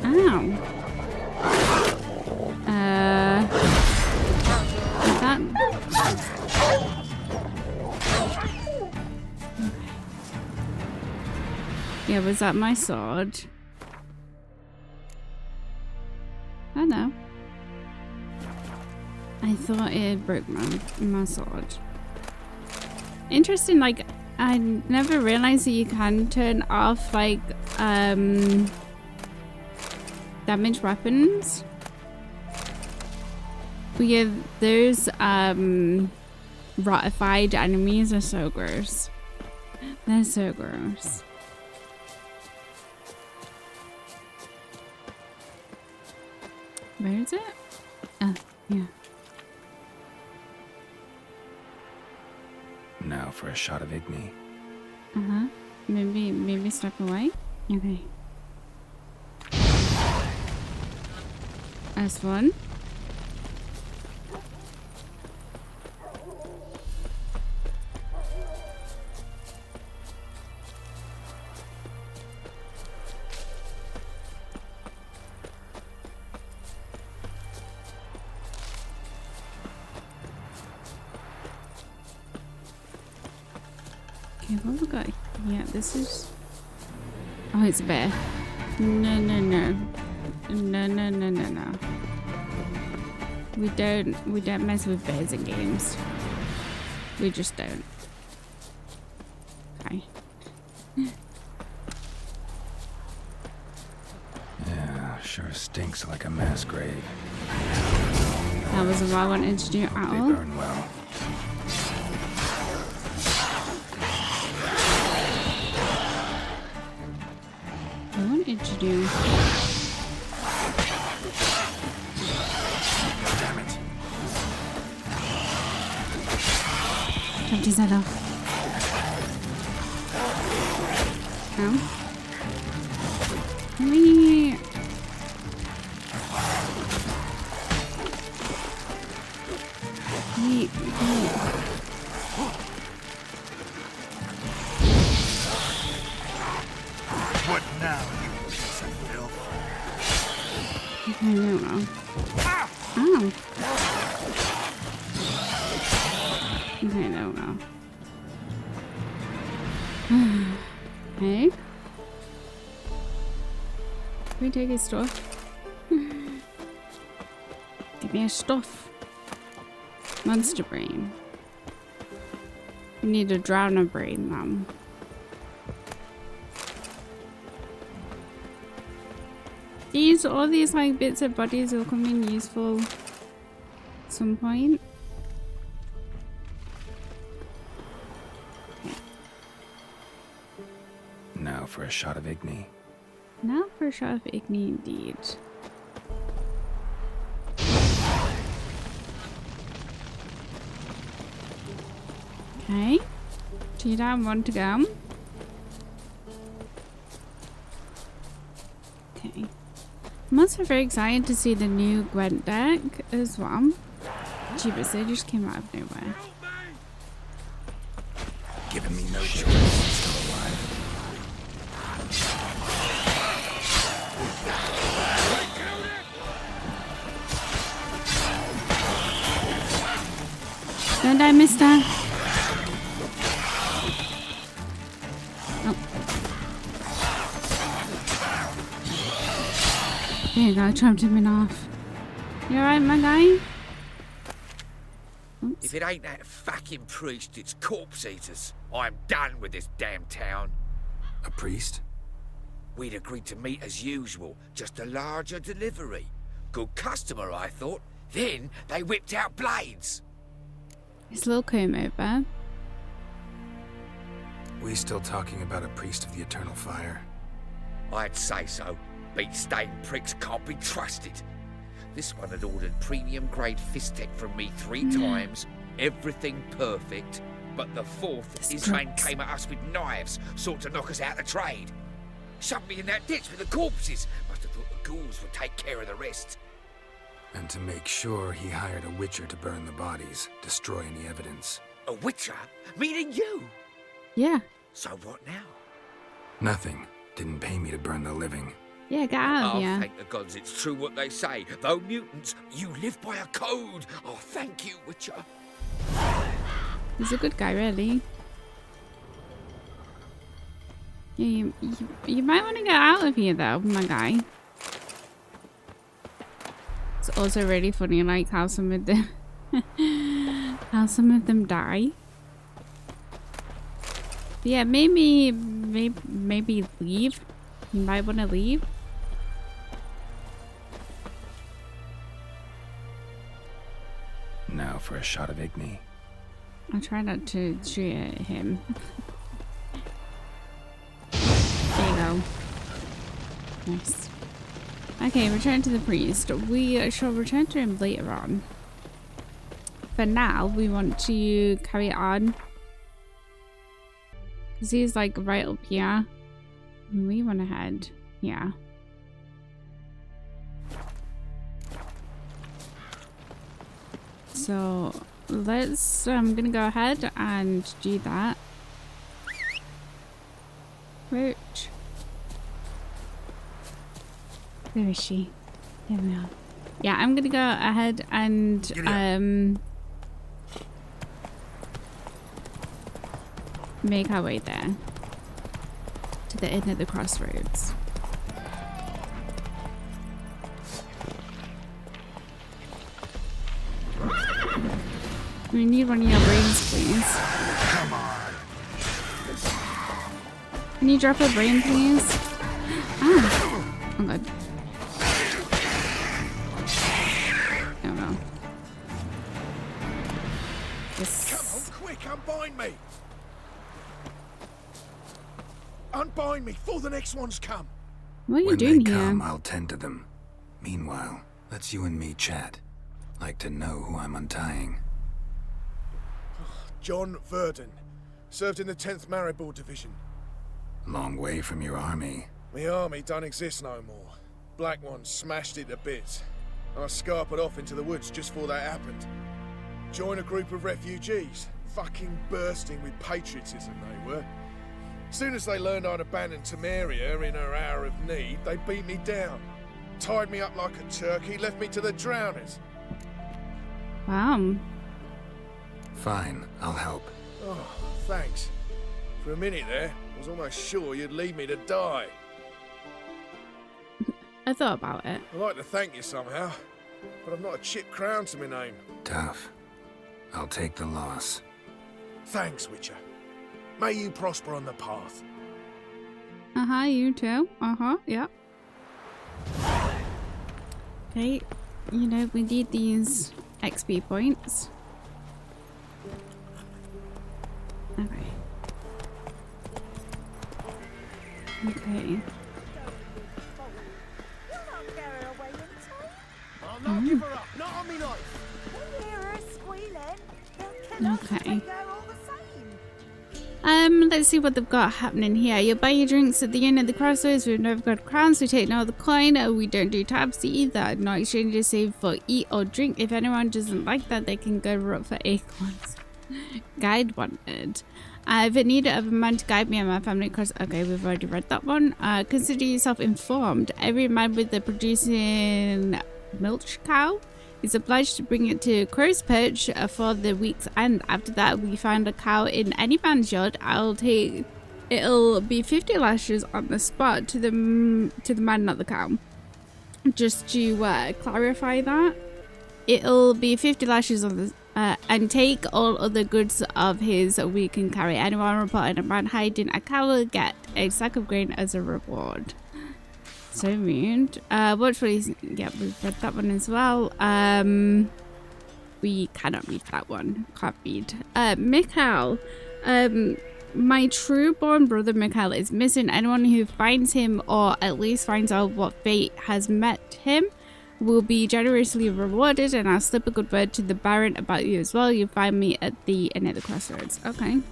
Ow. Is that... Yeah, was that my sword? I know. I thought it broke my sword. Interesting, like, I never realized that you can turn off, like, damaged weapons. But yeah, those, ratified enemies are so gross. They're so gross. Where is it? Oh, yeah. Now for a shot of Igni. Uh-huh. Maybe step away? Okay. That's one. Okay, what have we got? Yeah, this is... Oh, it's a bear. No, no, no. No, no, no, no, no. We don't mess with bears in games. We just don't. Okay. Yeah, sure stinks like a mass grave. That wasn't what I wanted to do at They all. burn well. I wanted to do... Damn it. Chopped his head off. Ow. Wee. Wee. What now, you piece of filth? I don't know. Ow. Okay, I don't know. Hey? Can we take his stuff? Give me his stuff. Monster brain. We need a drowner brain, mom. All these like bits of bodies will come in useful at some point. Okay. Now for a shot of Igni. Now for a shot of Igni indeed. Okay. 2 down, 1 to go. Okay. I'm also very excited to see the new Gwent deck as well. Jeebus, they just came out of nowhere. Giving me no choice. Still alive. Don't die, mister. Oh. There you go, I chopped him in half. You alright, my guy? Oops. If it ain't that fucking priest, it's corpse eaters. I'm done with this damn town. A priest? We'd agreed to meet as usual, just a larger delivery. Good customer, I thought. Then they whipped out blades. It's a little comb over. We still talking about a priest of the eternal fire? I'd say so. Beat-stained pricks can't be trusted. This one had ordered premium-grade fistek from me 3 times. Everything perfect. But the 4th, his man came at us with knives, sought to knock us out of trade. Shoved me in that ditch with the corpses. Must have thought the ghouls would take care of the rest. And to make sure, he hired a witcher to burn the bodies, destroy any evidence. A witcher? Meaning you? Yeah. So what now? Nothing. Didn't pay me to burn the living. Yeah, get out of here. Thank the gods it's true what they say. Though mutants, you live by a code. Oh, thank you, Witcher. He's a good guy, really. Yeah, you might want to get out of here, though, my guy. It's also really funny, like how some of them, die. But yeah, maybe leave. You might want to leave. Now for a shot of Igni. I'll try not to shoot at him. There you go. Nice. Okay, return to the priest. We shall return to him later on. For now, we want to carry it on. Because he's like right up here. And we want to head here. So let's, I'm gonna go ahead and do that. Roach. Where is she? There we are. Yeah, I'm gonna go ahead and make our way there. To the end of the crossroads. We need one of your brains, please. Come on. Can you drop a brain, please? Ah. Oh god. Oh no. Yes. Come on, quick, unbind me! Unbind me before the next ones come. What are you when doing they here? come, I'll tend to them. Meanwhile, let's you and me chat. Like to know who I'm untying. John Verdon. Served in the 10th Maribor Division. Long way from your army. My army don't exist no more. Black One smashed it to bits. I scarpered off into the woods just before that happened. Joined a group of refugees. Fucking bursting with patriotism they were. Soon as they learned I'd abandoned Temeria in her hour of need, they beat me down. Tied me up like a turkey, left me to the drowners. Wow. Fine, I'll help. Oh, thanks. For a minute there, I was almost sure you'd leave me to die. I thought about it. I'd like to thank you somehow, but I've not a chip crown to my name. Tough. I'll take the loss. Thanks, Witcher. May you prosper on the path. Uh-huh, you too. Uh-huh, yeah. Okay, you know, we need these XP points. Okay. Okay. I'll not give her up, not on me life. Okay. Let's see what they've got happening here. You buy your drinks at the end of the crossroads. We've never got crowns. We take no other coin. We don't do tabs either. No exchanges save for eat or drink. If anyone doesn't like that, they can go root for acorns. Guide wanted. If it needed of a man to guide me and my family across. Okay, we've already read that one. Consider yourself informed. Every man with the producing milch cow is obliged to bring it to Crow's Perch for the week's end. After that, we find a cow in any man's yard. It'll be 50 lashes on the spot to the man, not the cow. Just to clarify that, it'll be 50 lashes on and take all other goods of his we can carry. Anyone reporting a man hiding a cow will get a sack of grain as a reward. So rude. Watch for these. Yeah, we've read that one as well. We cannot read that one. Can't read. Mikhail. My true-born brother Mikhail is missing. Anyone who finds him or at least finds out what fate has met him will be generously rewarded, and I'll slip a good word to the Baron about you as well. You'll find me at the inn at the crossroads. Okay.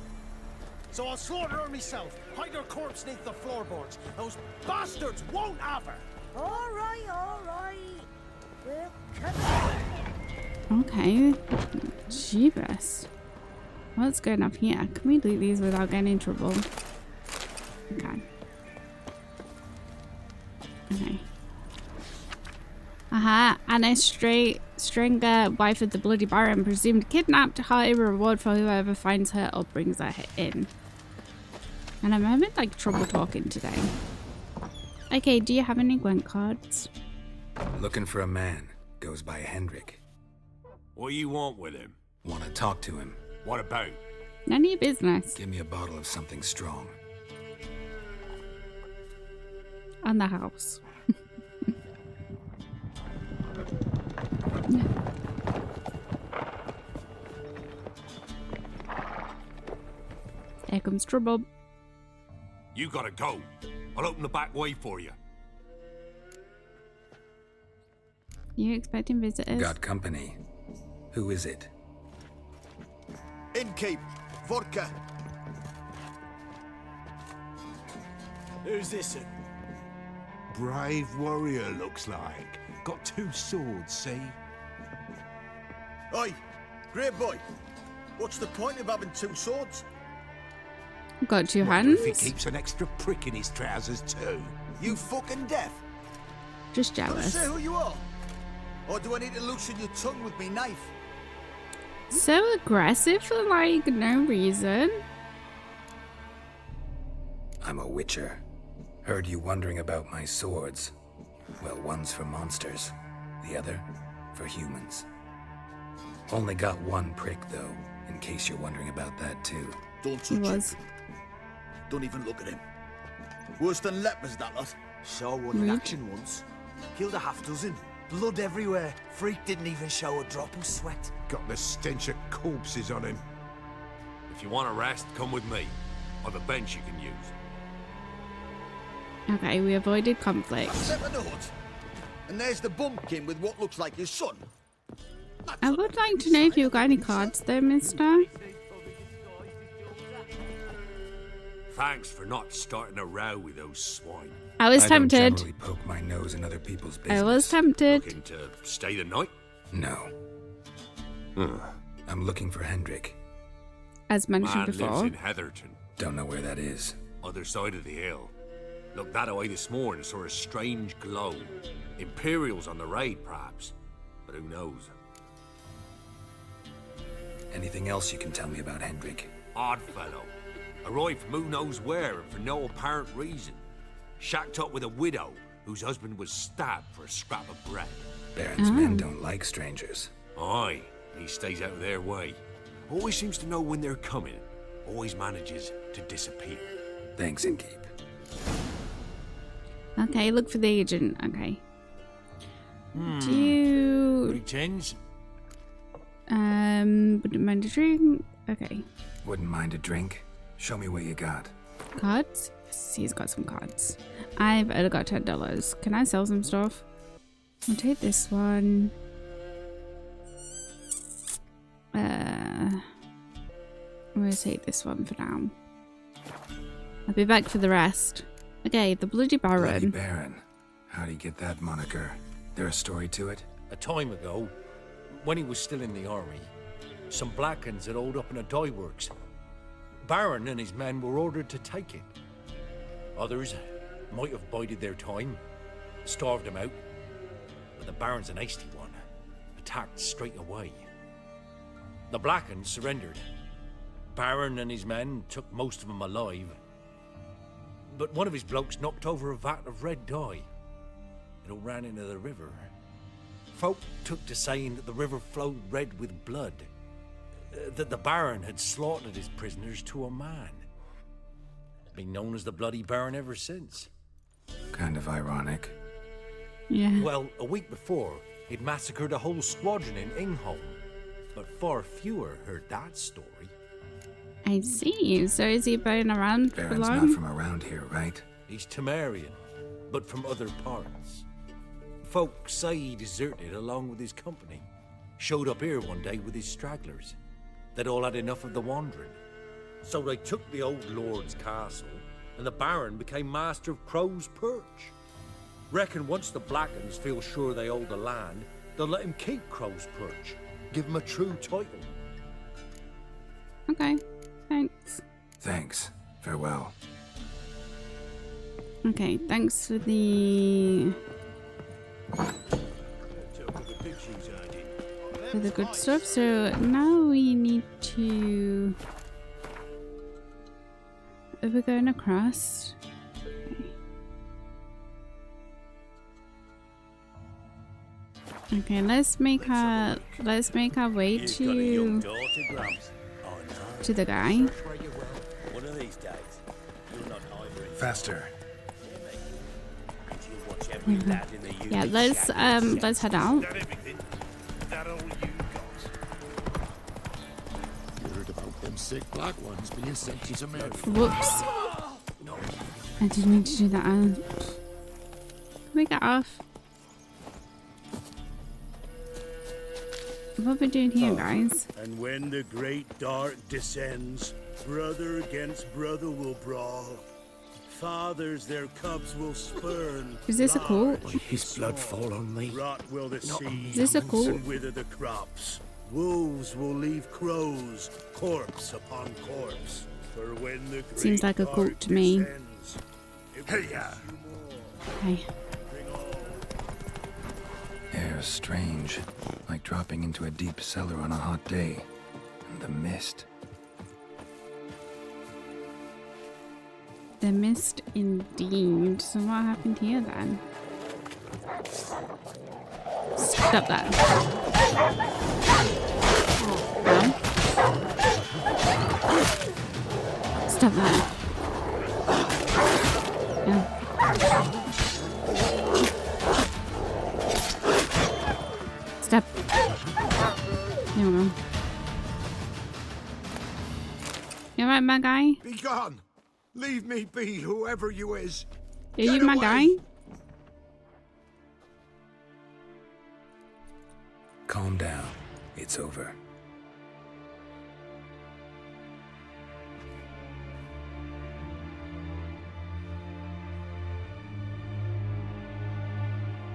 So I'll slaughter her myself. Hide her corpse neath the floorboards. Those bastards won't have her. All right. We'll Okay. Jeebus. What's going on here? Can we loot these without getting in trouble? Okay. Okay. Anna Stringer, wife of the Bloody Baron, presumed kidnapped. High reward for whoever finds her or brings her in. And I'm having like trouble talking today. Okay, do you have any Gwent cards? Looking for a man. Goes by Hendrik. What do you want with him? Want to talk to him. What about? None of your business. Give me a bottle of something strong. On the house. Here comes trouble. You gotta go. I'll open the back way for you. You expecting visitors? Got company. Who is it? Innkeep, vodka. Who's this? Brave warrior, looks like. Got 2 swords, see? Oi, great boy. What's the point of having 2 swords? Got 2 Wonder hands. if he keeps an extra prick in his trousers too. You fucking deaf. Just Can I jealous. say who you are? Or do I need to loosen your tongue with me knife? So aggressive for like no reason. I'm a witcher. Heard you wondering about my swords. Well, one's for monsters, the other for humans. Only got 1 prick though, in case you're wondering about that too. Don't touch him. Don't even look at him. Worse than lepers, that lot. Saw one in action once. Killed a half dozen. Blood everywhere. Freak didn't even show a drop of sweat. Got the stench of corpses on him. If you want to rest, come with me. I've a bench you can use. Okay, we avoided conflict. I've set the hut. And there's the bumpkin with what looks like his son. I would like to know if you got any cards though, mister. Thanks for not starting a row with those swine. I was tempted. don't generally poke my nose in other people's business. I was tempted. Looking to stay the night? No. I'm looking for Hendrik. As mentioned Man before. lives in Heatherton. Don't know where that is. Other side of the hill. Looked that away this morning, saw a strange glow. Imperials on the raid, perhaps. But who knows? Anything else you can tell me about Hendrik? Odd fellow. Arrived from who knows where and for no apparent reason. Shacked up with a widow whose husband was stabbed for a scrap of bread. Baron's men don't like strangers. Aye, he stays out of their way. Always seems to know when they're coming. Always manages to disappear. Thanks, Innkeep. Okay, look for the agent. Okay. Do you... Greetings. Wouldn't mind a drink. Okay. Wouldn't mind a drink? Show me what you got. Cards? Yes, he's got some cards. I've only got $10. Can I sell some stuff? I'll take this one. I'm gonna take this one for now. I'll be back for the rest. Okay, the Bloody Baron. Bloody Baron. How'd he get that moniker? There a story to it? A time ago, when he was still in the army, some Blackens had holed up in a dye works. Baron and his men were ordered to take it. Others might have bided their time, starved him out, but the Baron's an hasty one, attacked straight away. The Blackens surrendered. Baron and his men took most of them alive, but one of his blokes knocked over a vat of red dye. It all ran into the river. Folk took to saying that the river flowed red with blood, that the Baron had slaughtered his prisoners to a man. Been known as the Bloody Baron ever since. Kind of ironic. Yeah. Well, a week before, he'd massacred a whole squadron in Ingholm, but far fewer heard that story. I see. So is he been around for Baron's long? not from around here, right? He's Temerian, but from other parts. Folk say he deserted along with his company. Showed up here one day with his stragglers. They'd all had enough of the wandering. So they took the old lord's castle, and the Baron became master of Crow's Perch. Reckon once the Blackens feel sure they hold the land, they'll let him keep Crow's Perch. Give him a true title. Okay. Thanks. Thanks. Farewell. Okay, thanks for the good stuff. So now we need to... Are we going across? Okay, let's make our way to the guy. Faster. Yeah, let's head out. Heard about them sick black ones being sent to America. Whoops. I didn't mean to do that. Can we get off? What are we doing here, guys? And when the great dark descends, brother against brother will brawl. Fathers their cubs will spurn. Is this a cult? His blood fall on me. Rot will the seeds Is this a cult? and wither the crops. Wolves will leave crows, corpse upon corpse. For when the great Seems like a dark cult to me. descends, it will Okay. Air's strange, like dropping into a deep cellar on a hot day. And the mist. The mist indeed. So what happened here then? Stop that. Down. Stop that. Yeah. Stop. There we go. You alright, my guy? Be gone! Leave me be, whoever you is. Are you my guy? Calm down. It's over.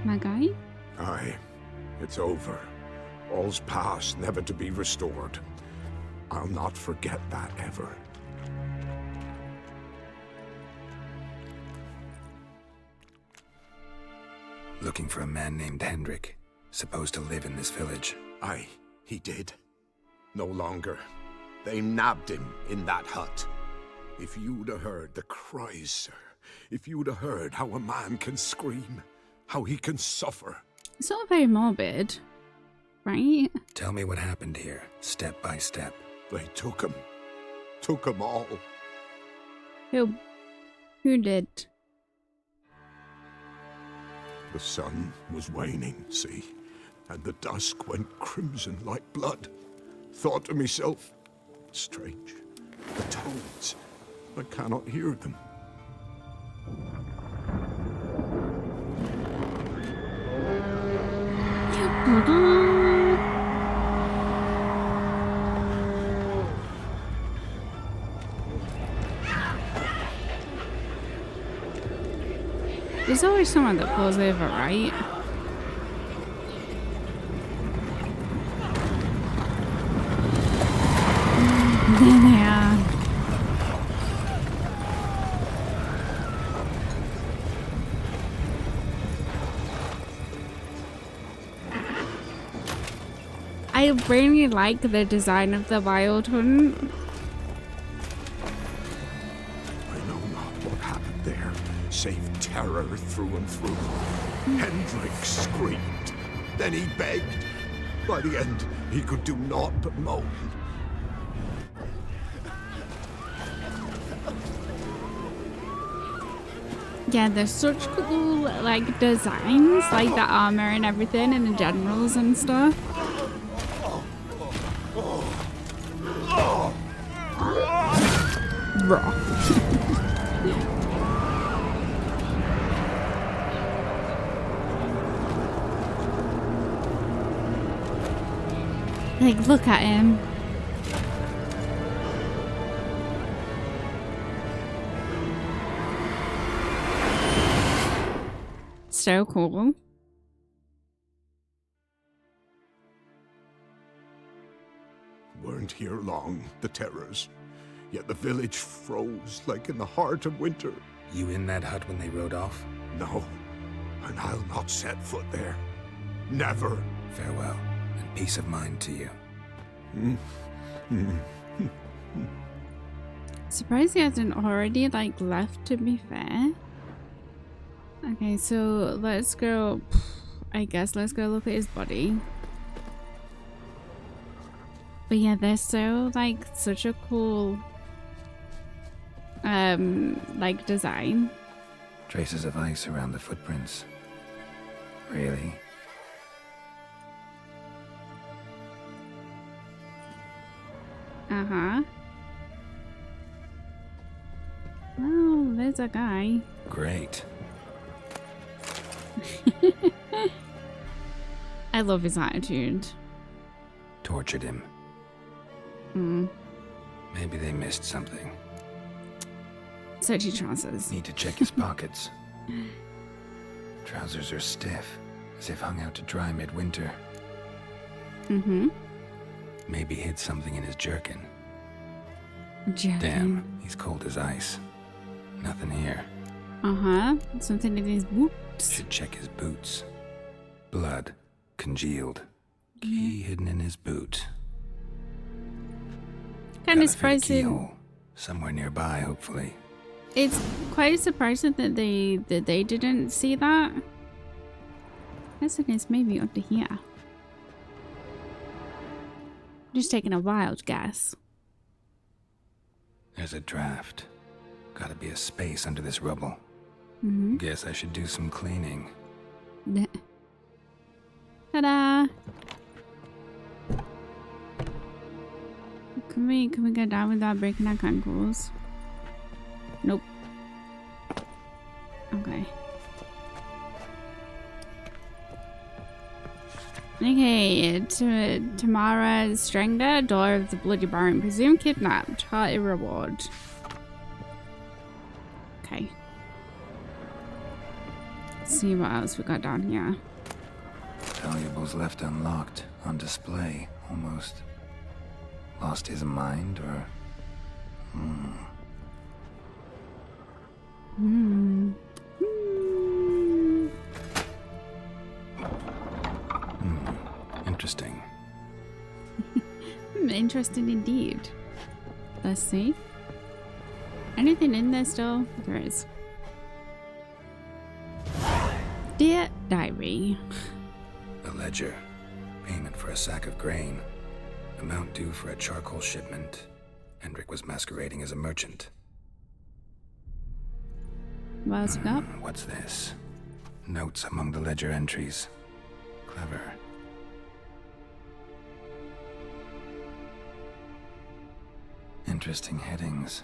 My guy? Aye, it's over. All's past, never to be restored. I'll not forget that ever. Looking for a man named Hendrik, supposed to live in this village. Aye, he did. No longer. They nabbed him in that hut. If you'd have heard the cries, sir. If you'd have heard how a man can scream, how he can suffer. It's not very morbid, right? Tell me what happened here, step by step. They took him. Took him all. Who did? The sun was waning, see, and the dusk went crimson like blood. Thought to myself, strange, the toads, I cannot hear them. There's always someone that falls over, right? There they are. I really like the design of the Wild Hunt. I know not what happened there, save terror through and through. Hendrik screamed. Then he begged. By the end, he could do naught but moan. Yeah, there's such cool, like, designs, like the armor and everything, and the generals and stuff. Raw. Like, look at him. So cool. Weren't here long, the terrors. Yet the village froze like in the heart of winter. You in that hut when they rode off? No, and I'll not set foot there. Never. Farewell, and peace of mind to you. Surprised he hasn't already, like, left, to be fair. Okay, so let's go, I guess let's go look at his body. But yeah, they're so, like, such a cool, like, design. Traces of ice around the footprints. Really? Uh-huh. Oh, there's a guy. Great. I love his attitude. Tortured him. Maybe they missed something. Searchy trousers. Need to check his pockets. Trousers are stiff, as if hung out to dry midwinter. Maybe hid something in his jerkin. Damn, he's cold as ice. Nothing here. Something in his boots. Should check his boots. Blood. Congealed. Key hidden in his boot. Kind of Gotta fit a surprising. keyhole. Somewhere nearby, hopefully. It's quite surprising that they didn't see that. Guessing it's maybe under here. Just taking a wild guess. There's a draft. Gotta be a space under this rubble. Guess I should do some cleaning. Ta-da! Can we get down without breaking our ankles? Nope. Okay. Okay, Tamara Strenger, daughter of the Bloody Baron, presumed kidnapped. Hearty reward. Okay. Let's see what else we got down here. Valuables left unlocked, on display, almost. Lost his mind, or... Interesting. Interesting indeed. Let's see. Anything in there still? There is. Dear Diary. A ledger. Payment for a sack of grain. Amount due for a charcoal shipment. Hendrik was masquerading as a merchant. What else we got? What's this? Notes among the ledger entries. Clever. Interesting headings.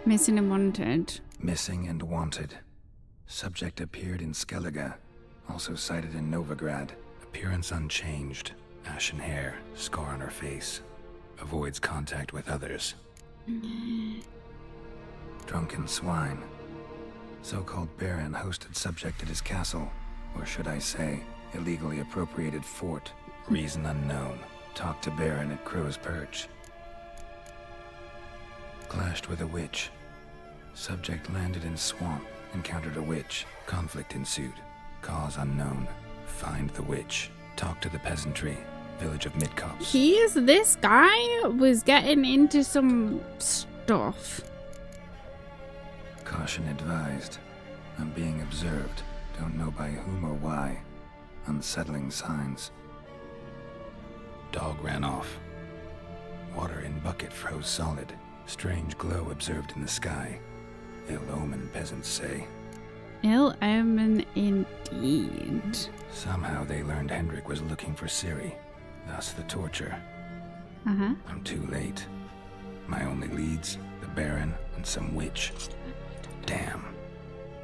Missing and wanted. Missing and wanted. Subject appeared in Skellige. Also sighted in Novigrad. Appearance unchanged. Ashen hair. Scar on her face. Avoids contact with others. Drunken swine. So-called Baron hosted subject at his castle. Or should I say, illegally appropriated fort. Reason unknown. Talked to Baron at Crow's Perch. Clashed with a witch. Subject landed in swamp. Encountered a witch. Conflict ensued. Cause unknown. Find the witch. Talk to the peasantry. Village of Midcops. This guy was getting into some stuff. Caution advised. I'm being observed. Don't know by whom or why. Unsettling signs. Dog ran off. Water in bucket froze solid. Strange glow observed in the sky. Ill omen, peasants say. Ill omen indeed. Somehow they learned Hendrik was looking for Ciri, thus the torture. Uh-huh. I'm too late. My only leads, the Baron and some witch. Damn.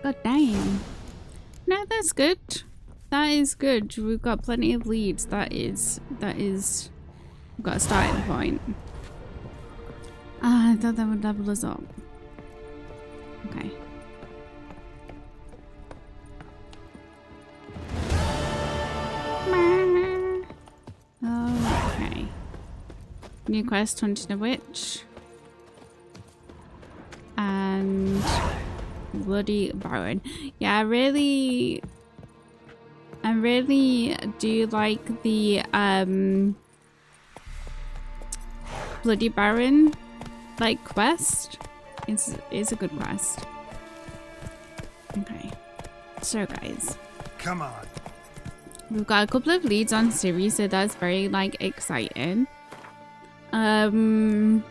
God damn. No, that's good. That is good. We've got plenty of leads. That is we've got a starting point. I thought that would level us up. Okay. Okay. New quest, hunting a witch. And Bloody Baron. Yeah, I really do like the Bloody Baron like quest. It's a good quest. Okay. So guys. Come on. We've got a couple of leads on Ciri, so that's very like exciting. Find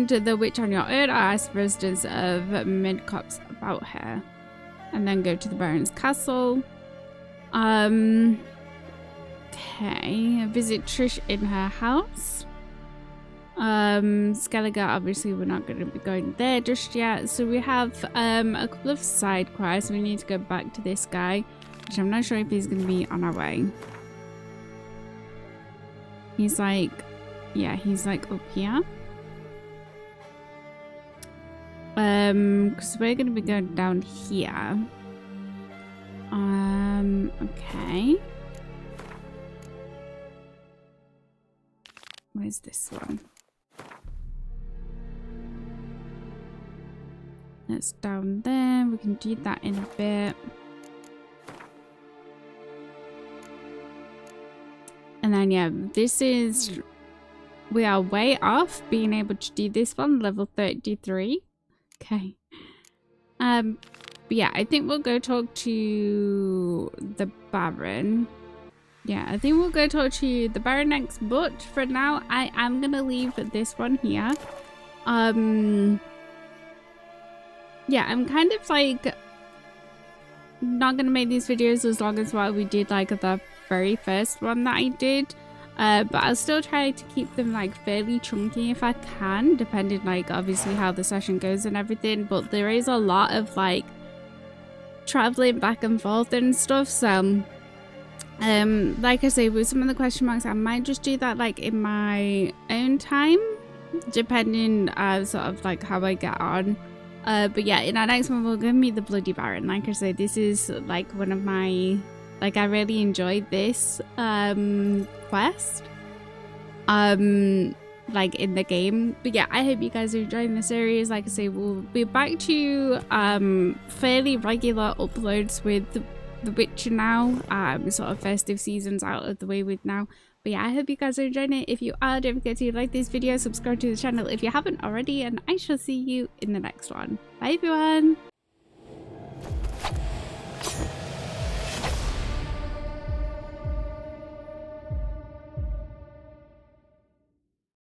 the witch on your own or ask residents of Midcopse about her. And then go to the Baron's castle. Okay. Visit Trish in her house. Skellige, obviously we're not going to be going there just yet. So we have a couple of side quests. We need to go back to this guy, which I'm not sure if he's going to be on our way. He's like, yeah, he's like up here. Because we're going to be going down here. Okay. Where's this one? That's down there. We can do that in a bit. And then, yeah, this is... We are way off being able to do this one, level 33. Okay. But yeah, I think we'll go talk to the Baron. Yeah, I think we'll go talk to the Baron next, but for now, I am gonna leave this one here. Yeah, I'm kind of like not gonna make these videos as long as what we did like the very first one that I did. But I'll still try to keep them like fairly chunky if I can, depending like obviously how the session goes and everything. But there is a lot of like traveling back and forth and stuff, so like I say, with some of the question marks, I might just do that like in my own time, depending sort of like how I get on. But yeah, in our next one we'll give me the Bloody Baron. Like I say, this is like one of my, like, I really enjoyed this quest like in the game. But yeah, I hope you guys are enjoying the series. Like I say, we'll be back to fairly regular uploads with the Witcher now. Sort of festive season's out of the way with now. But yeah, I hope you guys are enjoying it. If you are, don't forget to like this video, subscribe to the channel if you haven't already, and I shall see you in the next one. Bye everyone.